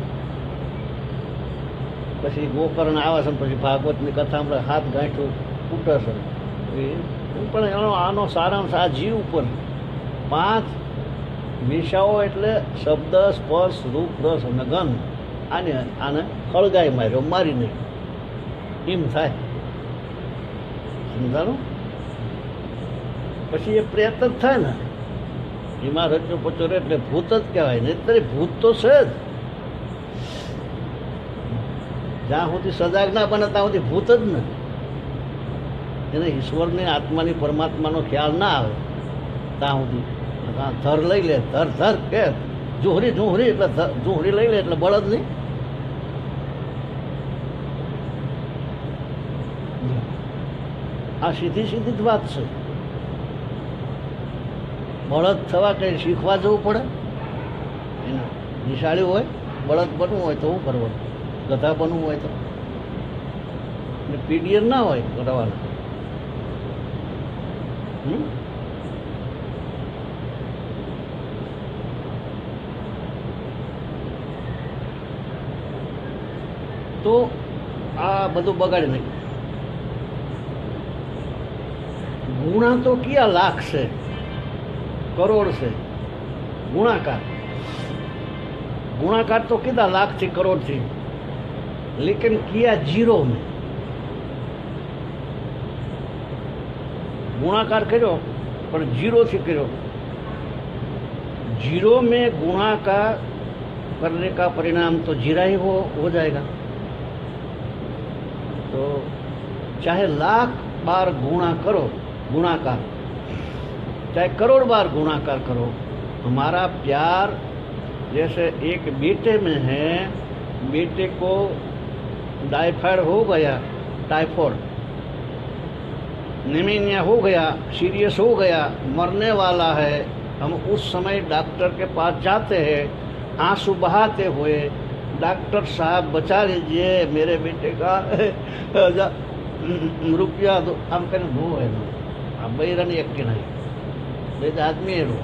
પછી ગોકર્ણ આવે છે. પછી ભાગવતની કથા આપણે હાથ ગાંઠું ફૂટે છે. પણ આનો સારાંશ આ જીવ ઉપર 5 વિષાઓ એટલે શબ્દ, સ્પર્શ, રૂપ, રસ અને ગંધ. આને હળગાઈ માર્યો, મારી નહીં. એમ થાય. સમજાણું? પછી એ પ્રેત જ થાય ને. એમાં રચો પચો રે એટલે ભૂત જ કહેવાય. નહીં તરી ભૂત તો છે જ. જ્યાં સુધી સજાગ ના બને ત્યાં સુધી ભૂત જ ને. એને ઈશ્વરની, આત્માની, પરમાત્માનો ખ્યાલ ના આવે ત્યાં સુધી ધર લઈ લે. ધર કે જોહરી એટલે જોહરી લઈ લે એટલે બળદ નહીં. આ સીધી સીધી જ વાત છે. બળદ થવા કંઈ શીખવા જવું પડે. એને નિશાળી હોય, બળદ બનવું હોય તો શું કરવાનું? ગધા બનવું હોય તો પીડીએર ના હોય કરવાનું. તો આ બધું બગાડી નાખ્યું. ગુણા તો ક્યાં લાખ છે, કરોડ છે. गुणाकार तो कितना लाख थी, करोड़ थी, लेकिन किया जीरो में. गुणाकार करो पर जीरो से करो. जीरो में गुणाकार करने का परिणाम तो जीरा ही हो जाएगा. तो चाहे लाख बार गुणा करो, गुणाकार, चाहे करोड़ बार गुणाकार करो, हमारा प्यार जैसे एक बेटे में है, बेटे को टाइफाइड हो गया, टाइफाइड निमोनिया हो गया, सीरियस हो गया, मरने वाला है, हम उस समय डॉक्टर के पास जाते हैं आंसू बहाते हुए, डॉक्टर साहब बचा लीजिए मेरे बेटे का रुपया दो. हम कहें दो है ना, अब बैरन एक के नहीं, बेटा आदमी है रो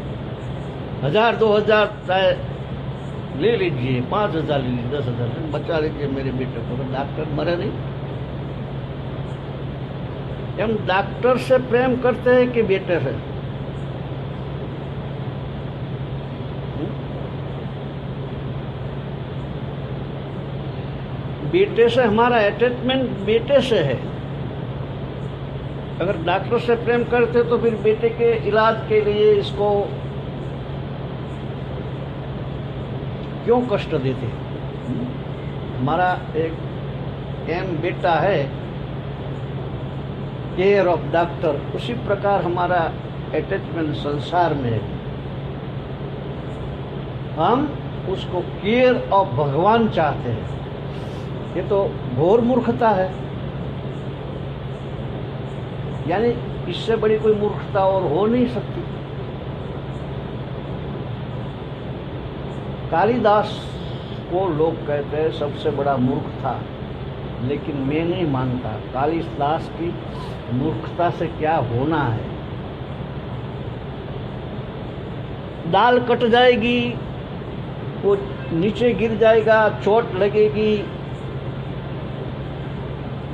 1000 2000 चाहे ले लीजिए, 5000 ले लीजिए, 10,000 बचा लीजिए मेरे बेटे को. डॉक्टर मरे नहीं. हम डॉक्टर से प्रेम करते हैं कि बेटे से? बेटे से हमारा अटैचमेंट बेटे से है। अगर डॉक्टर से प्रेम करते तो फिर बेटे के इलाज के लिए इसको क्यों कष्ट देते? हमारा एक एम बेटा है, केयर ऑफ डॉक्टर, उसी प्रकार हमारा अटैचमेंट संसार में है। हम उसको केयर ऑफ भगवान चाहते हैं। ये तो घोर मूर्खता है। यानी इससे बड़ी कोई मूर्खता और हो नहीं सकती। कालिदास को लोग कहते हैं सबसे बड़ा मूर्ख था, लेकिन मैं नहीं मानता। कालिदास की मूर्खता से क्या होना है? दाल कट जाएगी, वो नीचे गिर जाएगा, चोट लगेगी,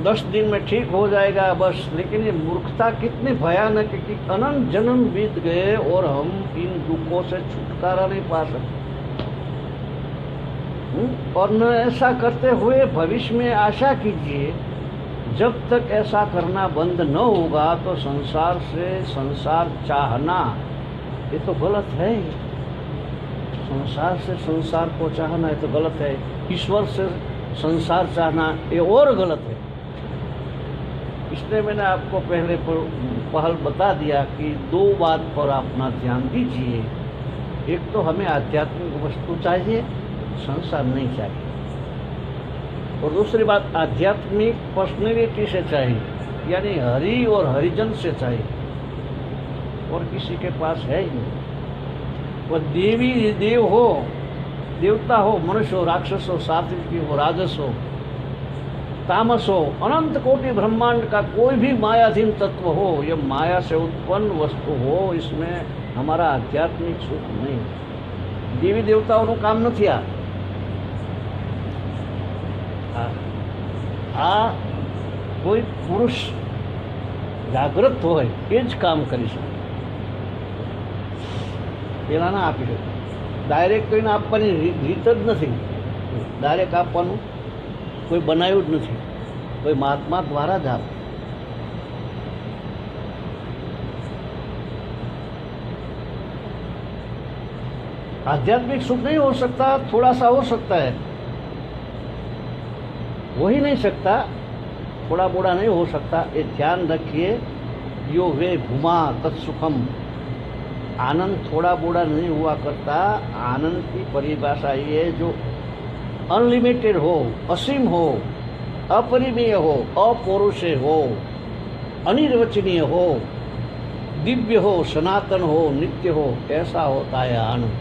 10 दिन में ठीक हो जाएगा बस। लेकिन ये मूर्खता कितनी भयानक है कि अनंत जन्म बीत गए और हम इन दुखों से छुटकारा नहीं पा सकते। और न ऐसा करते हुए भविष्य में आशा कीजिए। जब तक ऐसा करना बंद न होगा तो संसार से संसार चाहना ये तो गलत है। संसार से संसार को चाहना ये तो गलत है। ईश्वर से संसार चाहना ये और गलत है। इसलिए मैंने आपको पहल बता दिया कि 2 बात पर अपना ध्यान दीजिए। एक तो हमें आध्यात्मिक वस्तु चाहिए, संसार नहीं चाहिए। और दूसरी बात आध्यात्मिक पर्सनैलिटी से चाहिए, यानी हरि और हरिजन से चाहिए, और किसी के पास है ही नहीं। वो देवी देव हो, देवता हो, मनुष्य हो, राक्षस हो, सात्विक हो, राजस हो, तामस हो, अनंत कोटि ब्रह्मांड का कोई भी मायाधीन तत्व हो, यह माया से उत्पन्न वस्तु हो, इसमें हमारा आध्यात्मिक सुख नहीं। देवी देवताओं काम નથી આ કોઈ પુરુષ જાગૃત હોય એ જ કામ કરી શકે। પેલા ના આપી શકે। ડાયરેક્ટ કોઈને આપવાની રીત જ નથી। ડાયરેક્ટ આપવાનું કોઈ બનાવ્યું જ નથી। કોઈ મહાત્મા દ્વારા જ આપે। आध्यात्मिक सुख नहीं हो सकता, थोड़ा सा हो सकता है, हो ही नहीं सकता, थोड़ा मोड़ा नहीं हो सकता। ये ध्यान रखिए। यो वे भूमा तत्सुखम, आनंद थोड़ा मोड़ा नहीं हुआ करता। आनंद की परिभाषा ये जो अनलिमिटेड हो, असीम हो, अपरिमेय हो, अपौरुषेय हो, अनिर्वचनीय हो, दिव्य हो, सनातन हो, नित्य हो, ऐसा होता है आनंद।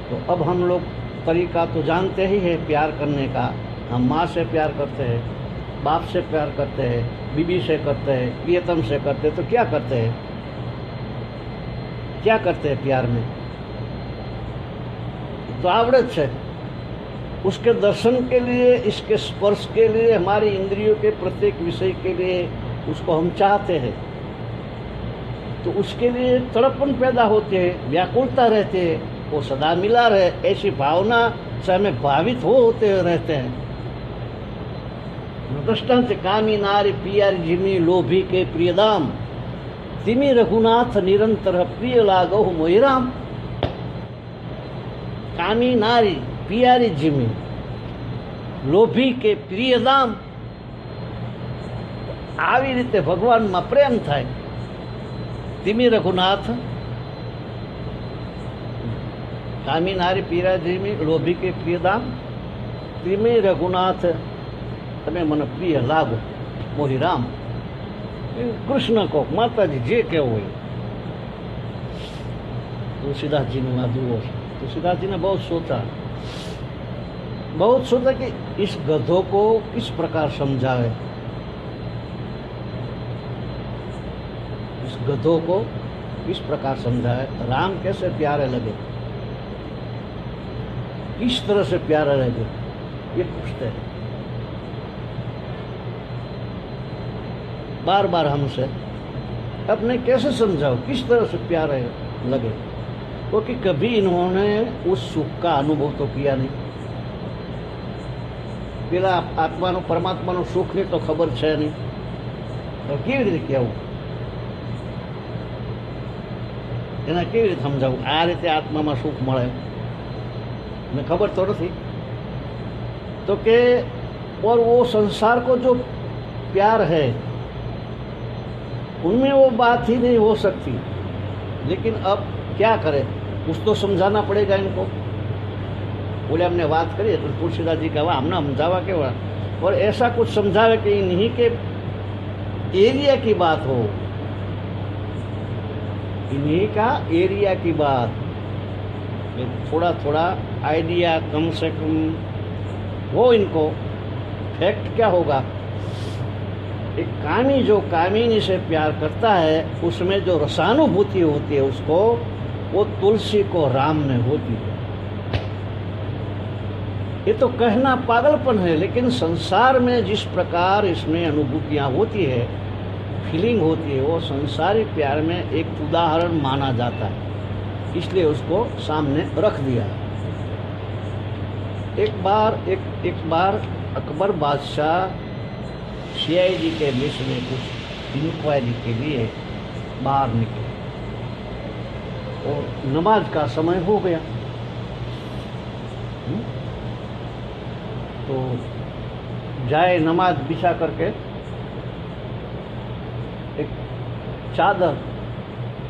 तो अब हम लोग तरीका तो जानते ही है प्यार करने का। हम माँ से प्यार करते हैं, बाप से प्यार करते हैं, बीबी से करते हैं, प्रियतम से करते हैं। तो क्या करते हैं? क्या करते हैं प्यार में? तो आवड़त है। उसके दर्शन के लिए, इसके स्पर्श के लिए, हमारी इंद्रियों के प्रत्येक विषय के लिए उसको हम चाहते हैं। तो उसके लिए तड़पन पैदा होते हैं, व्याकुलता रहते हैं, वो सदा मिला रहे ऐसी भावना से हमें भावित होते रहते हैं। दृष्टांत कामी नारी पियारी जिमी लोभी के प्रियदाम, तिमी रघुनाथ निरंतर प्रिय लागो मोहिराम। कामी नारी पियारी जिमी लोभी के प्रियदाम। આવી રીતે ભગવાનમાં પ્રેમ થાય। तिमी रघुनाथ, कामी नारी पियारी लोभी के प्रियदाम, तिमी रघुनाथ તમે મને પ્રિય લાગો મોહી રામ। કૃષ્ણ કહો, માતાજી જે કહેવું હોય। तुलसीदास जी ने दुओ, तुलसीदास जी ने बहुत सोचा कि इस गधों को किस प्रकार समझावे, इस गधों को किस प्रकार समझाए, राम कैसे प्यारे लगे, किस तरह से प्यारे लगे, ये पूछते हैं बार बार हमसे। अपने कैसे समझाओ, किस तरह से प्यारे लगे, क्योंकि कभी इन्होंने उस सुख का अनुभव तो किया नहीं। પેલા આત્માનું પરમાત્માનું સુખની તો ખબર છે નહીં, તો કેવી રીતે કહેવું, એના કેવી રીતે સમજાવું? આ રીતે આત્મામાં સુખ મળે ને ખબર તો નથી। तो कि और वो संसार को जो प्यार है उनमें वो बात ही नहीं हो सकती। लेकिन अब क्या करें, कुछ तो समझाना पड़ेगा इनको। बोले हमने बात करी तो तुलसीदास जी कहा हमने समझावा के और ऐसा कुछ समझावे कि इन्हीं के एरिया की बात हो, इन्हीं का एरिया की बात, थोड़ा थोड़ा आइडिया कम से कम वो इनको। फैक्ट क्या होगा, एक कामी जो कामिनी से प्यार करता है उसमें जो रसानुभूति होती है उसको, वो तुलसी को राम में होती है। ये तो कहना पागलपन है, लेकिन संसार में जिस प्रकार इसमें अनुभूतियाँ होती है, फीलिंग होती है, वो संसारी प्यार में एक उदाहरण माना जाता है, इसलिए उसको सामने रख दिया। एक बार अकबर बादशाह CID के लिस्ट में कुछ इंक्वायरी के लिए बाहर निकले और नमाज का समय हो गया। तो जाए नमाज बिछा करके एक चादर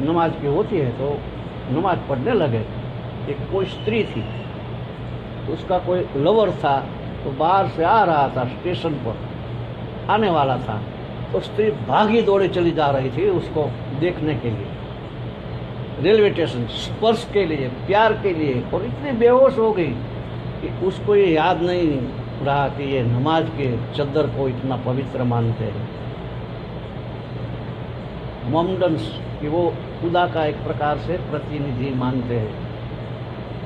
नमाज की होती है तो नमाज पढ़ने लगे। एक कोई स्त्री थी, उसका कोई लवर था, तो बाहर से आ रहा था, स्टेशन पर आने वाला था, तो स्त्री भागी दौड़ी चली जा रही थी उसको देखने के लिए, रेलवे स्टेशन, स्पर्श के लिए, प्यार के लिए, और इतनी बेहोश हो गई कि उसको ये याद नहीं रहा कि ये नमाज के चद्दर को इतना पवित्र मानते हैं। मोमडन्स कि वो खुदा का एक प्रकार से प्रतिनिधि मानते हैं,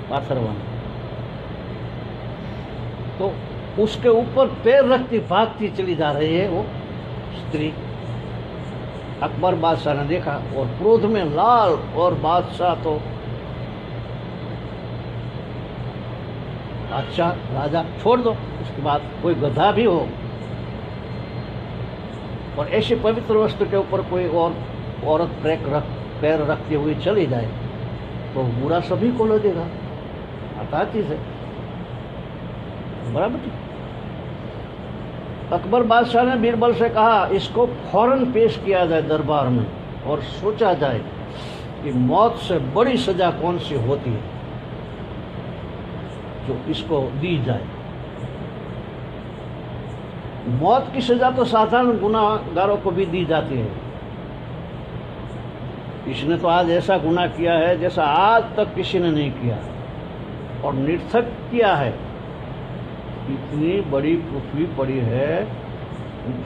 पाथरवन। तो उसके ऊपर पैर रखती भागती चली जा रही है वो स्त्री। अकबर बादशाह ने देखा और क्रोध में लाल, और बादशाह तो अच्छा राजा छोड़ दो, उसके बाद कोई गधा भी हो और ऐसी पवित्र वस्तु के ऊपर कोई और औरत पैर रखती हुई चली जाए तो बुरा सभी को लगेगा। आता चीज है, बराबर। अकबर बादशाह ने बीरबल से कहा इसको फौरन पेश किया जाए दरबार में और सोचा जाए कि मौत से बड़ी सजा कौन सी होती है जो इसको दी जाए। मौत की सजा तो साधारण गुनाहगारों को भी दी जाती है। इसने तो आज ऐसा गुनाह किया है जैसा आज तक किसी ने नहीं किया, और निर्थक किया है। इतनी बड़ी पृथ्वी पड़ी है,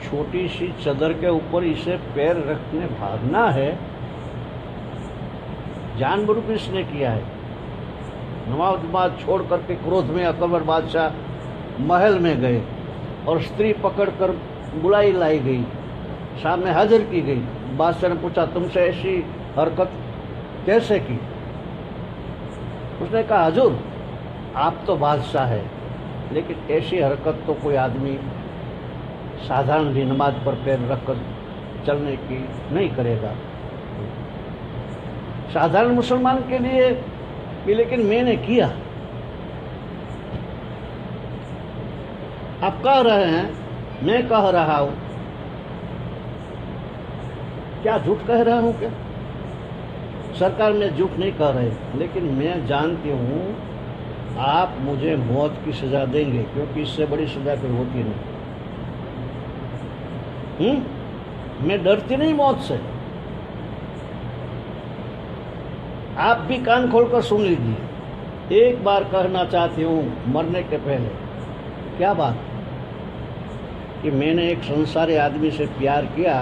छोटी सी चदर के ऊपर इसे पैर रखने भागना है, जानबूझ इसने किया है। नमाज छोड़ करके क्रोध में अकबर बादशाह महल में गए और स्त्री पकड़कर बुलाई लाई गई, सामने हाजिर की गई। बादशाह ने पूछा तुमसे ऐसी हरकत कैसे की? उसने कहा हुजूर आप तो बादशाह है, लेकिन ऐसी हरकत तो कोई आदमी साधारण भी नमाज पर पैर रखकर चलने की नहीं करेगा, साधारण मुसलमान के लिए भी, लेकिन मैंने किया। आप कह रहे हैं, मैं कह रहा हूं, क्या झूठ कह रहा हूं क्या? सरकार में झूठ नहीं कह रहे, लेकिन मैं जानती हूं आप मुझे मौत की सजा देंगे, क्योंकि इससे बड़ी सजा कोई होती नहीं। मैं डरती नहीं मौत से। आप भी कान खोलकर सुन लीजिए। एक बार कहना चाहती हूँ मरने के पहले। क्या बात? कि मैंने एक संसारी आदमी से प्यार किया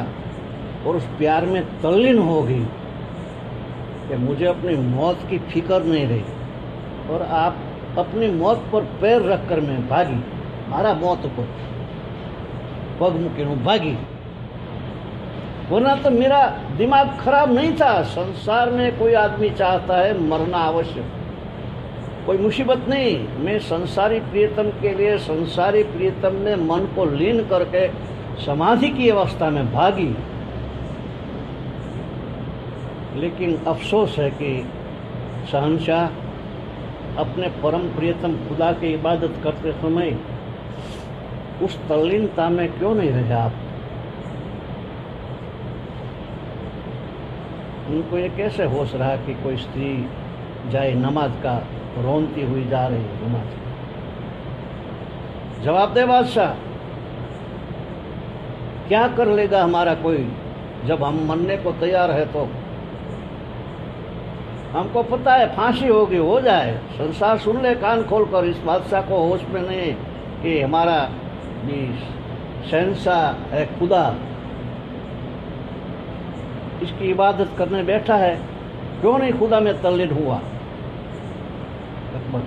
और उस प्यार में तल्लीन हो गई कि मुझे अपनी मौत की फिक्र नहीं रही, और आप अपनी मौत पर पैर रखकर मैं भागी, मारा मौत को पग मुकी हूँ भागी, वरना तो मेरा दिमाग खराब नहीं था। संसार में कोई आदमी चाहता है मरना अवश्य, कोई मुसीबत नहीं। मैं संसारी प्रियतम के लिए संसारी प्रियतम में मन को लीन करके समाधि की अवस्था में भागी, लेकिन अफसोस है कि शहंशाह अपने परम प्रियतम खुदा की इबादत करते समय उस तल्लीनता में क्यों नहीं रहे आप? उनको ये कैसे होश रहा कि कोई स्त्री जाए नमाज का, रोनती हुई जा रही है नमाज का? जवाब दे बादशाह, क्या कर लेगा हमारा कोई जब हम मरने को तैयार है? तो हमको पता है फांसी होगी, हो जाए, संसार सुन ले कान खोलकर। इस बादशाह को होश में नहीं कि हमारा शहंशाह है खुदा, इसकी इबादत करने बैठा है, क्यों नहीं खुदा में तल्लीन हुआ? अकबर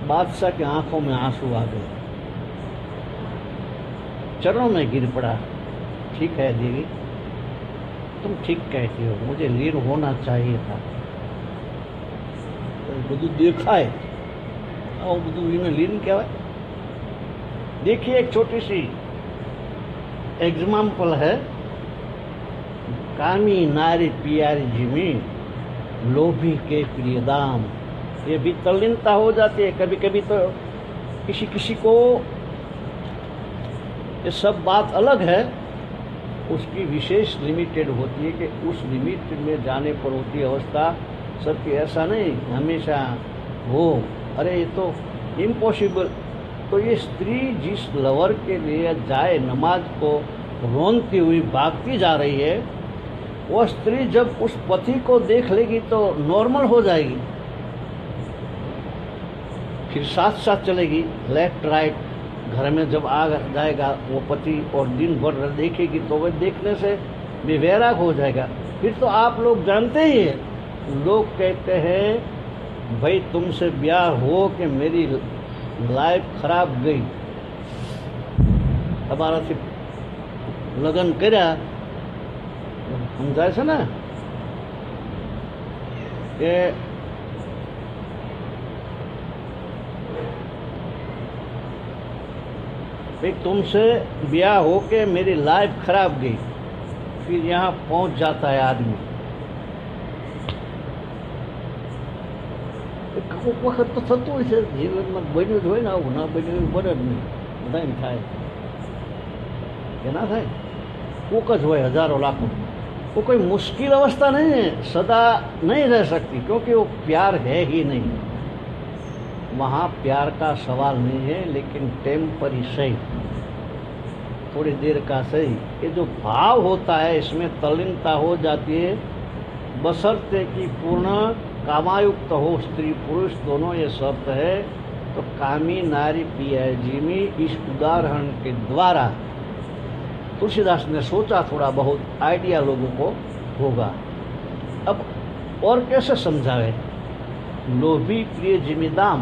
बादशाह की आंखों में आंसू आ गए, चरणों में गिर पड़ा। ठीक है देवी, तुम ठीक कहती हो, मुझे लीन होना चाहिए था। બધું દેખાય આવું બધું એને લીન કહેવાય? देखिए एक छोटी सी एग्जाम्पल है। कामी नारी पियारी जिमी लोभी के प्रिय दाम, ये भी तल्लीनता हो जाती है कभी कभी। तो किसी किसी को ये सब बात अलग है, उसकी विशेष लिमिटेड होती है कि उस लिमिट में जाने पर होती अवस्था सबकी। ऐसा नहीं हमेशा हो, अरे ये तो इम्पॉसिबल। तो ये स्त्री जिस लवर के लिए जाए नमाज को रोनती हुई भागती जा रही है, वह स्त्री जब उस पति को देख लेगी तो नॉर्मल हो जाएगी, फिर साथ साथ चलेगी लेफ्ट राइट। घर में जब आ जाएगा वो पति और दिन भर देखेगी तो वह देखने से भी वैराग हो जाएगा। फिर तो आप लोग जानते ही हैं, लोग कहते हैं भाई तुमसे ब्याह हो कि मेरी लाइफ खराब गई, हमारा से लगन કર્યા, समझाए से ना कि भाई तुमसे ब्याह हो के मेरी लाइफ खराब गई। फिर यहाँ पहुँच जाता है आदमी। કોઈક વખત તો થતું હોય છે જીવનમાં, બન્યું જ હોય ને આવું, ના બન્યું એવું બને જ નહીં, બધાને થાય કે ના થાય? કોક જ હોય હજારો લાખો। वो कोई मुश्किल अवस्था नहीं है, सदा नहीं रह सकती, क्योंकि वो प्यार है ही नहीं। वहाँ प्यार का सवाल नहीं है, लेकिन टेम्परी सही, थोड़ी देर का सही। ये जो भाव होता है इसमें तल्लीनता हो जाती है, बशर्ते कि पूर्ण कामायुक्त हो स्त्री पुरुष दोनों, ये शर्त है। तो कामी नारी पियाजी में इस उदाहरण के द्वारा तुलसीदास ने सोचा, थोड़ा बहुत आइडिया लोगों को होगा। अब और कैसे समझावे? लोभी प्रिय जिमीदाम,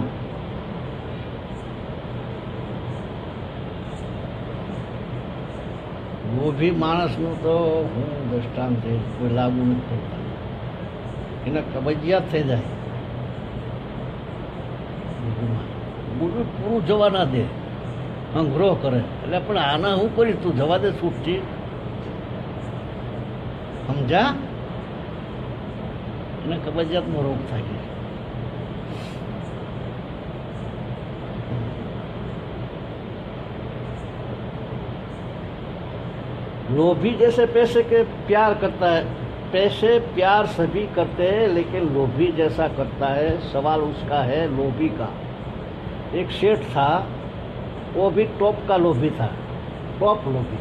लोभी माणसનું તો હું દ્રષ્ટાંત કોઈ લાગુ નથી પડતા, એને કબજિયાત થઈ જાય। પૂરું જવા ના દે, અંગ્રોહ કરે, એટલે પણ આના હું કરીશ, તું જવા દે છૂટથી, સમજા? એને કબજિયાતનો રોગ થાય। लोभी जैसे पैसे के प्यार करता है, पैसे प्यार सभी करते हैं, लेकिन लोभी जैसा करता है। सवाल उसका है लोभी का। एक सेठ था, वो भी टॉप का लोभी था, टॉप लोभी,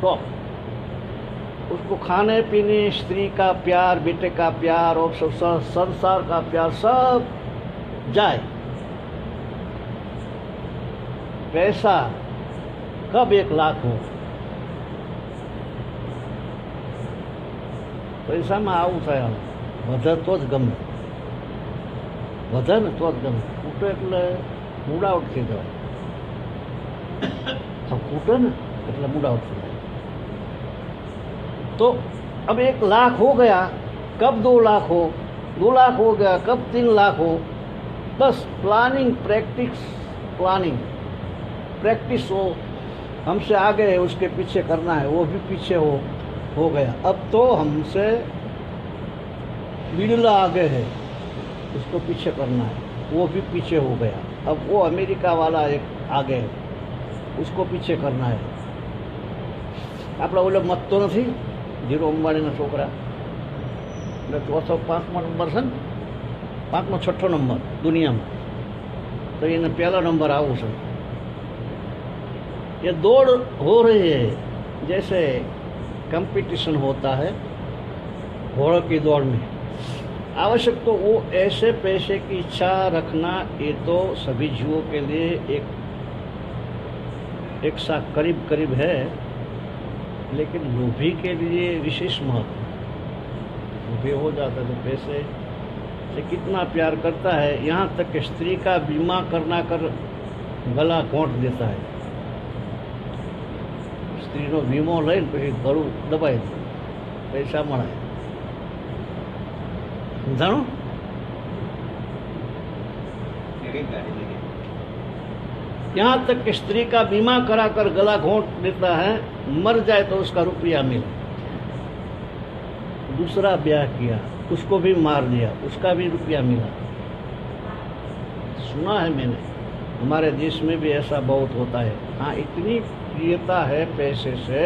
टॉप। उसको खाने पीने, स्त्री का प्यार, बेटे का प्यार और संसार का प्यार सब जाए। पैसा कब 1 लाख हो, પૈસામાં આવું થાય, વધે તો જ ગમે, વધે ને તો જ ગમે, ખૂટે એટલે મૂડાઉટ થઈ જવાય, ખૂટે ને એટલે મૂડાઉટ થઈ જાય। तो अब 1 लाख हो गया, कब 2 लाख हो, 2 लाख हो गया, कब 3 लाख हो। बस प्लानिंग, प्रैक्टिस हो। हमसे आगे है उसके पीछे करना है, वो भी पीछे हो गया। अब तो हमसे बिरला आगे है, उसको पीछे करना है, वो भी पीछे हो गया। अब वो अमेरिका वाला एक आगे है, उसको पीछे करना है। આપણા ઓલો મત તો નથી, ધીરુ અંબાણીના છોકરા, એટલે 4 5મો નંબર છે ને, 5મો 6 નંબર દુનિયામાં, तो ये पहला नंबर आવું છે। ये दौड़ हो रही है जैसे कंपटीशन होता है घोड़ों की दौड़ में। आवश्यक तो वो ऐसे पैसे की इच्छा रखना, ये तो सभी जीवों के लिए एक सा करीब है, लेकिन लोभी के लिए विशेष महत्व। लोभी हो जाता है तो पैसे से कितना प्यार करता है, यहाँ तक कि स्त्री का बीमा करना कर गला घोंट देता है। स्त्री नो वीमो लईने पछी गळुं दबाई दे, पैसा मळे। समझाणु? यहाँ तक कि स्त्री का बीमा कराकर गला घोंट देता है, मर जाए तो उसका रुपया मिले। दूसरा ब्याह किया, उसको भी मार दिया, उसका भी रुपया मिला। सुना है मैंने, हमारे देश में भी ऐसा बहुत होता है। हाँ, इतनी प्रियता है पैसे से,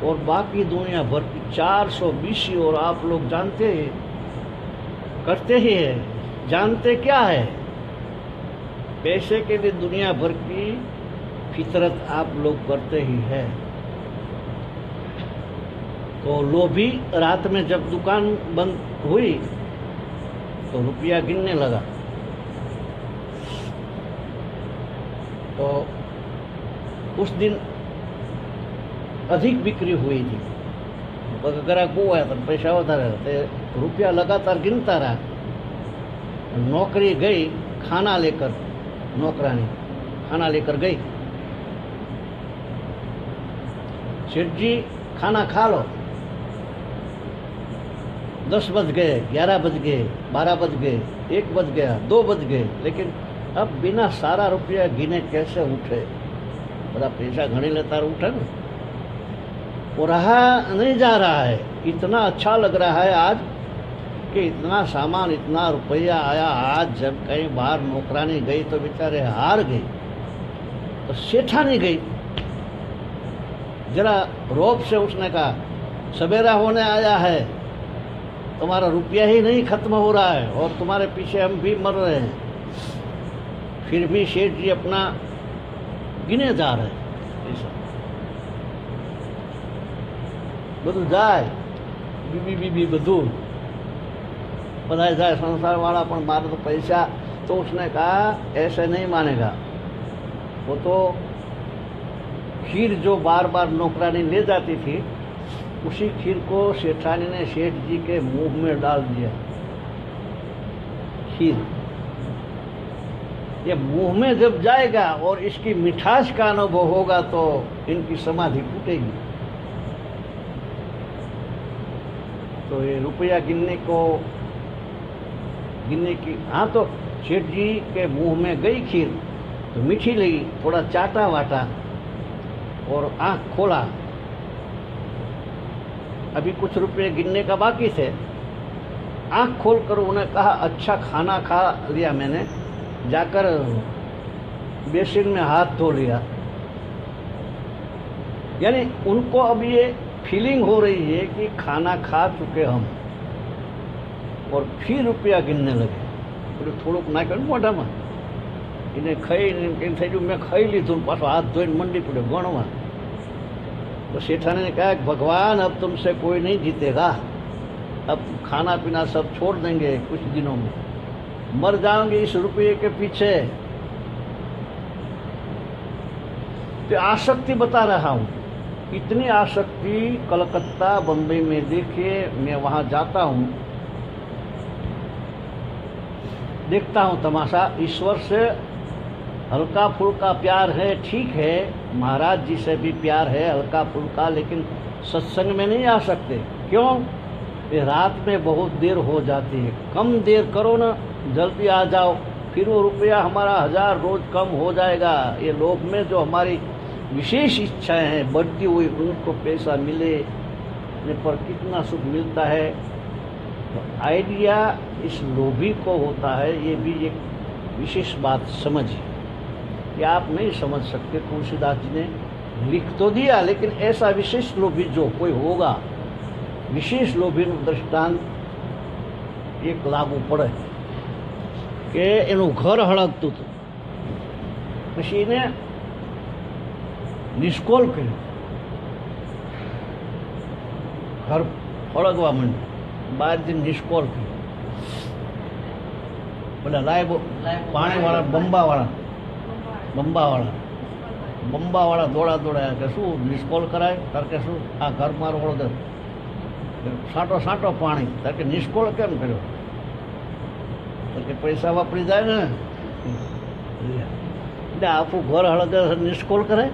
और बाकी दुनिया भर की 420 और आप लोग जानते हैं, करते ही है। जानते क्या है? पैसे के लिए दुनिया भर की फितरत आप लोग करते ही है। तो लोभी रात में जब दुकान बंद हुई तो रुपया गिनने लगा, तो उस दिन अधिक बिक्री हुई थी। ग्राहक वो आया तो पैसा વધારે તે रुपया लगातार गिनता रहा। नौकरी गई खाना लेकर, नौकरानी खाना लेकर गई, सेठ जी खाना खा लो। 10 बज गए, 11 बज गए, 12 बज गए, 1 बज गया, 2 बज गए, लेकिन अब बिना सारा रुपया गिने कैसे उठे? बड़ा पैसा घनी लेता उठे ना, वो रहा नहीं जा रहा है। इतना अच्छा लग रहा है आज कि इतना सामान, इतना रुपया आया। आज जब कहीं बाहर नौकरानी गई तो बेचारे हार गई, तो सेठानी गई, जरा रौब से उसने कहा सवेरा होने आया है, तुम्हारा रुपया ही नहीं खत्म हो रहा है और तुम्हारे पीछे हम भी मर रहे हैं। फिर भी सेठ जी अपना गिने जा रहे हैं। ऐसा બધું જાય, बीबी બધું बधाई जाए, संसार वाला पण मारे तो पैसा। तो उसने कहा ऐसे नहीं मानेगा। वो तो खीर जो बार बार नौकरानी ले जाती थी, उसी खीर को सेठानी ने सेठ जी के मुंह में डाल दिया। खीर ये मुंह में जब जाएगा और इसकी मिठास का अनुभव होगा तो इनकी समाधि टूटेगी। तो ये रुपया गिनने की, हाँ, तो सेठ जी के मुंह में गई खीर तो मीठी लगी, थोड़ा चाटा वाटा और आंख खोला। अभी कुछ रुपये गिनने का बाकी थे। आंख खोलकर उन्हें कहा अच्छा खाना खा लिया मैंने, जाकर बेसिन में हाथ धो लिया। यानी उनको अब ये फीलिंग हो रही है कि खाना खा चुके हम, और फिर रुपया गिनने लगे। बोले थोड़ुंक नाख्યું મોઢામાં, એને ખાઈને એમ થઈ ગયું મેં ખાઈ લીધું, પાછો હાથ ધોઈને મંડી પડ્યો ગણવા। तो सेठानी ने कहा भगवान अब तुमसे कोई नहीं जीतेगा, अब खाना पीना सब छोड़ देंगे, कुछ दिनों में मर जाओगे इस रुपये के पीछे। तो आसक्ति बता रहा हूँ, इतनी आसक्ति कलकत्ता बम्बई में। देखिए मैं वहाँ जाता हूँ, देखता हूँ तमाशा। ईश्वर से हल्का फुल्का प्यार है, ठीक है, महाराज जी से भी प्यार है हल्का फुल्का, लेकिन सत्संग में नहीं आ सकते। क्यों? ये रात में बहुत देर हो जाती है, कम देर करो ना, जल्दी आ जाओ, फिर वो रुपया हमारा 1000 रोज कम हो जाएगा। ये लोभ में जो हमारी विशेष इच्छाएं हैं बढ़ती हुई, उनको पैसा मिले पर कितना सुख मिलता है। तो आइडिया इस लोभी को होता है। ये भी एक विशेष बात समझिए कि आप नहीं समझ सकते। तुलसीदास जी ने लिख तो दिया, लेकिन ऐसा विशेष लोभी जो कोई होगा, विशेष लोभी दृष्टांत एक लागू पड़े કે એનું ઘર હળગતું હતું, પછી એને નિષ્કોલ કર્યું, ઘર હળગવા માંડ્યું, બહાર જઈને નિષ્કોલ કર્યું, પેલા પાણીવાળા બંબાવાળા દોડાયા કે શું નિષ્કોલ કરાય, તાર કે શું આ ઘર મારું હળગે, સાંટો સાંટો પાણી, તાર કે નિષ્કોલ કેમ કર્યો, કે પૈસા વાપરી જાય ને એટલે આખું ઘર હળગે નિષ્કોલ કરે,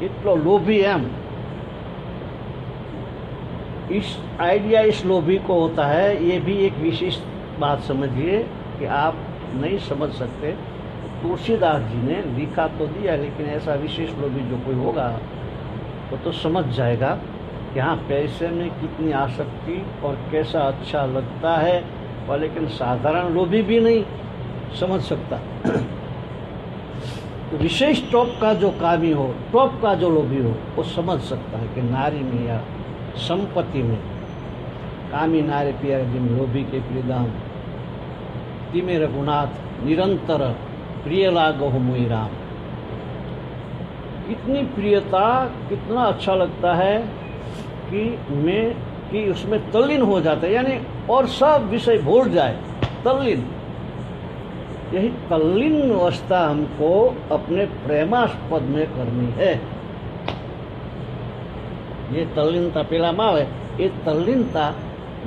એટલો લોભી એમ। इस आइडिया इस लोभी को होता है। ये भी एक विशेष बात समझिए कि आप नहीं समझ सकते। तुलसीदास जी ने लिखा तो दिया, लेकिन ऐसा विशेष लोभी जो कोई होगा वो तो समझ जाएगा कि हाँ पैसे में कितनी आसक्ति और कैसा अच्छा लगता है, और लेकिन साधारण लोभी भी नहीं समझ सकता। तो विशेष टॉप का जो कामी हो, टॉप का जो लोभी हो, वो समझ सकता है कि नारी में या संपत्ति में कामी नारी प्यारे जिम लोभी के प्रियदाम तिमे रघुनाथ निरंतर प्रिय लागो हो मुई राम। इतनी प्रियता, कितना अच्छा लगता है कि उसमें तल्लीन हो जाता है, यानी और सब विषय भूल जाए, तल्लीन। यही तल्लीन अवस्था हमको अपने प्रेमास्पद में करनी है। ये तल्लीनता पेला में आवे, ये तल्लीनता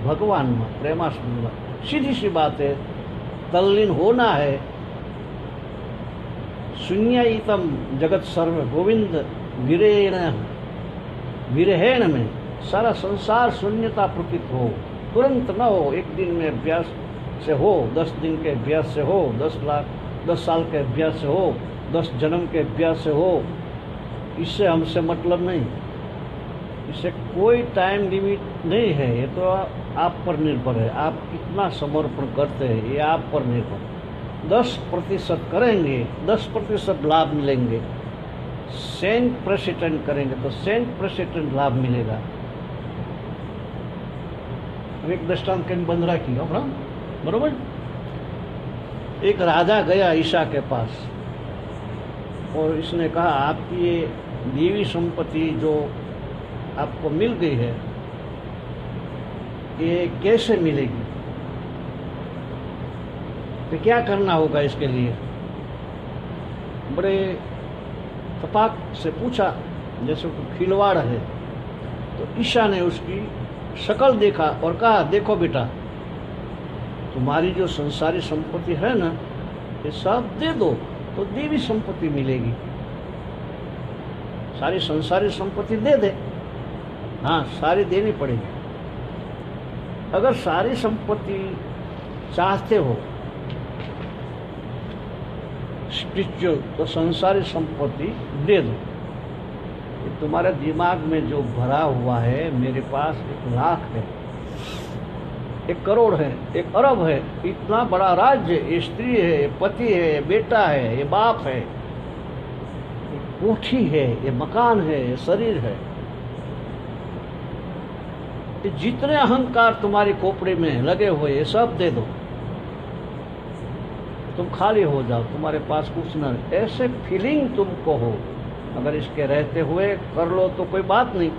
भगवान में, प्रेमास्पद में। सीधी सी बात है, तल्लीन होना है। शून्यतम जगत सर्व गोविंद विरहेण में सारा संसार शून्यता प्रतीत हो, तुरंत न हो, एक दिन में अभ्यास से हो, 10 दिन के अभ्यास से हो, 10 साल के अभ्यास से हो, 10 जन्म के अभ्यास से हो, इससे हमसे मतलब नहीं। इससे कोई टाइम लिमिट नहीं है। ये तो आप पर निर्भर है, आप कितना समर्पण करते हैं, ये आप पर निर्भर। 10% करेंगे, 10% लाभ मिलेंगे। 100% करेंगे तो 100% लाभ मिलेगा। एक दृष्टांत कहीं बंद रखी अपना, बरोबर। एक राजा गया ईशा के पास और इसने कहा आपकी ये देवी संपत्ति जो आपको मिल गई है, ये कैसे मिलेगी, तो क्या करना होगा इसके लिए। बड़े तपाक से पूछा, जैसे कोई खिलवाड़ है। तो ईशा ने उसकी शक्ल देखा और कहा देखो बेटा, तुम्हारी जो संसारी संपत्ति है ना, ये सब दे दो तो देवी संपत्ति मिलेगी। सारी संसारी संपत्ति दे दे, हाँ सारी देनी पड़ेगी। अगर सारी संपत्ति चाहते हो स्पिरिचुअल, तो संसारी संपत्ति दे दो। तुम्हारे दिमाग में जो भरा हुआ है, मेरे पास 1 लाख है, 1 करोड़ है, 1 अरब है, इतना बड़ा राज्य, ये स्त्री है, ये पति है, ये बेटा है, ये बाप है, ये कोठी है, ये मकान है, ये शरीर है। ये जितने अहंकार तुम्हारी खोपड़ी में लगे हुए, ये सब दे दो, तुम खाली हो जाओ, तुम्हारे पास कुछ न। ऐसे फीलिंग तुमको हो। अगर इसके रहते हुए कर लो तो कोई बात नहीं,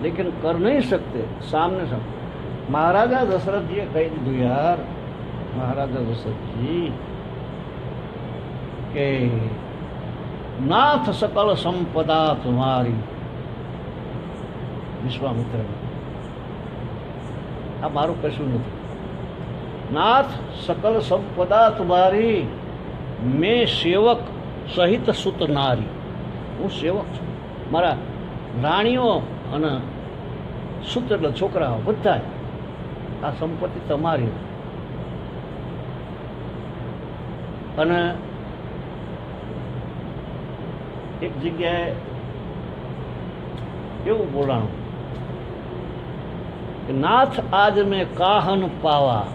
लेकिन कर नहीं सकते सामने सब। महाराजा दशरथ जी कह दीधું यार, महाराजा दशरथ जी के नाथ सकल संपदा तुम्हारी, विश्वामित्र आ मारू कशु नहीं। नाथ सकल संपदा तुम्हारी, मैं सेवक सहित सुत नारी। હું સેવક છું, મારા રાણીઓ અને સૂત્ર એટલે છોકરાઓ બધા આ સંપત્તિ તમારી. અને એક જગ્યાએ એવું બોલાણું કે નાથ આજ મેં કાહન પાવા.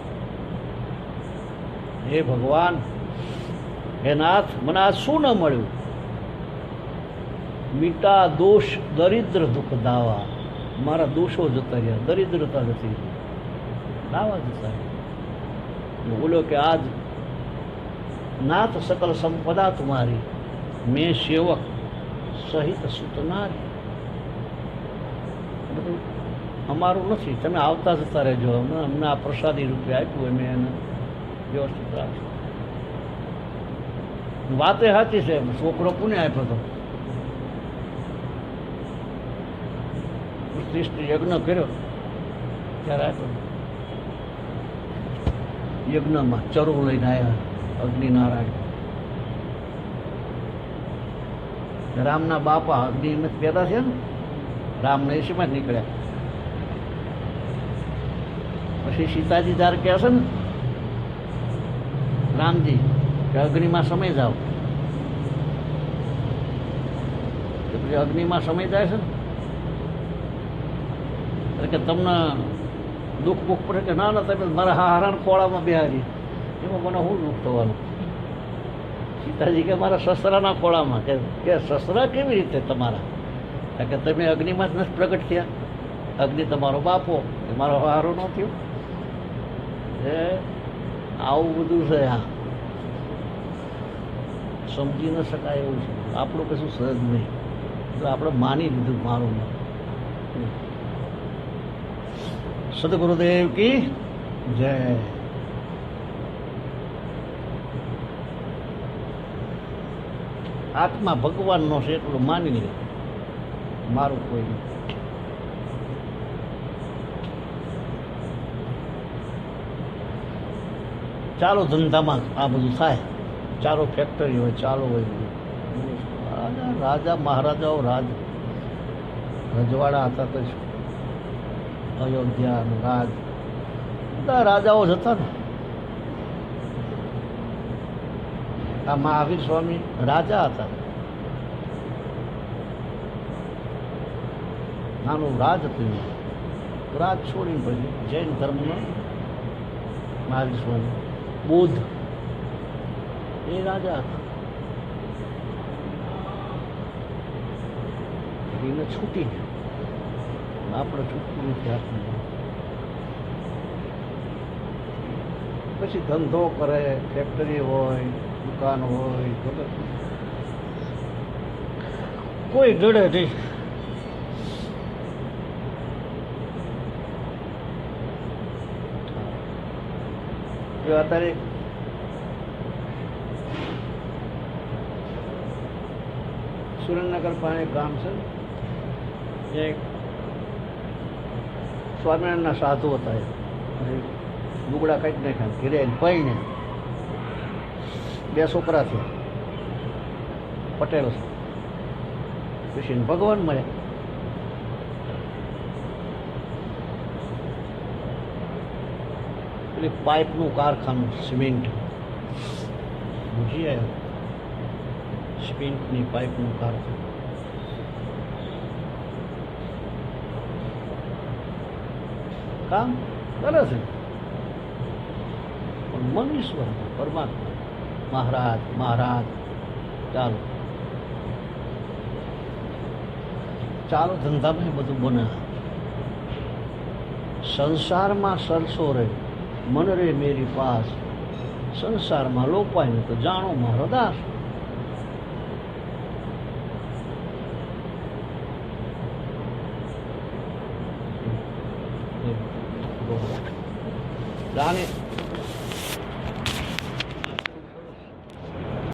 હે ભગવાન, હે નાથ, મને આ શું ન મળ્યું? મીટા દોષ દરિદ્ર દુઃખ દાવા. મારા દોષો જતા રહ્યા, દરિદ્રતા જતી રહી, દાવા જતા રહ્યા. બોલ્યો કે આજ નાથ સકલ સંપદા તુમારી, મેં સેવક સહિત સુતનારી. બધું અમારું નથી, તમે આવતા જતા રહેજો. અમને આ પ્રસાદી રૂપે આપ્યું, મેં એને વ્યવસ્થિત રાખશું. વાતે સાચી છે, છોકરો પુણે આપ્યો હતો. શ્રેષ્ઠ યજ્ઞ કર્યો ત્યારે આપ્યો. યજ્ઞમાં ચરો લઈને આવ્યા અગ્નિનારાયણ. રામના બાપા અગ્નિ પેદા થયા ને, રામના એસીમાં જ નીકળ્યા. પછી સીતાજી જ્યારે કહે છે ને રામજી કે અગ્નિમાં સમય જાઓ, પછી અગ્નિમાં સમય જાય છે ને કે તમને દુઃખ બુઃખ પડે કે ના ના તમે મારા હારાના ખોળામાં બિહારી, એમાં મને શું દુઃખ થવાનું? સીતાજી કે મારા સસરાના ખોળામાં. કે સસરા કેવી રીતે તમારા? કારણ કે તમે અગ્નિમાં જ નથી પ્રગટ થયા. અગ્નિ તમારો બાપો, એ મારો હારો ન થયો. એ આવું બધું છે. હા, સમજી ન શકાય એવું છે. આપણું કશું સહજ નહીં, તો આપણે માની લીધું મારું. સદગુરુદેવ કી જય. આત્મા ભગવાનનો છે એટલું માની લે, મારું કોઈ નહીં. ચાલો ધંધામાં આ બધું થાય, ચાલો ફેક્ટરી હોય, ચાલો હોય બધું. રાજા મહારાજાઓ રજવાડા હતા તો અયોધ્યા અને રાજ, બધા રાજાઓ જ હતા ને. આ મહાવીર સ્વામી રાજા હતા, નાનું રાજ હતું. રાજ છોડીને પછી જૈન ધર્મનો મહાવીર સ્વામી, બુદ્ધ એ રાજા હતા. એને છૂટી ગયું, આપણે છૂટવું નથી હાથમાં. પછી ધંધો કરે, ફેક્ટરી હોય, દુકાન હોય, કોઈ જડે નહીં. અત્યારે સુરેન્દ્રનગર પાસે ગામ છે, એક સ્વામિનારાયણના સાધુ હતા. લુગડા કાઢી નાખ્યા, ઘેરે પૈને 2 છોકરા થયા, પટેલ છે. પછી ભગવાન મળ્યા. પેલી પાઇપનું કારખાનું, સિમેન્ટ બુજી આવ્યો, સિમેન્ટની પાઇપનું કારખાનું. કામ કરે છે, પણ મન ઈશ્વર, પરમાત્મા, મહારાજ. ચાલો ચાલો ધંધામાં બધું બને. સંસારમાં સરસો રે મન રે મેરી પાસ, સંસારમાં લોપાય ને તો જાણો મારો દાસ. જાણે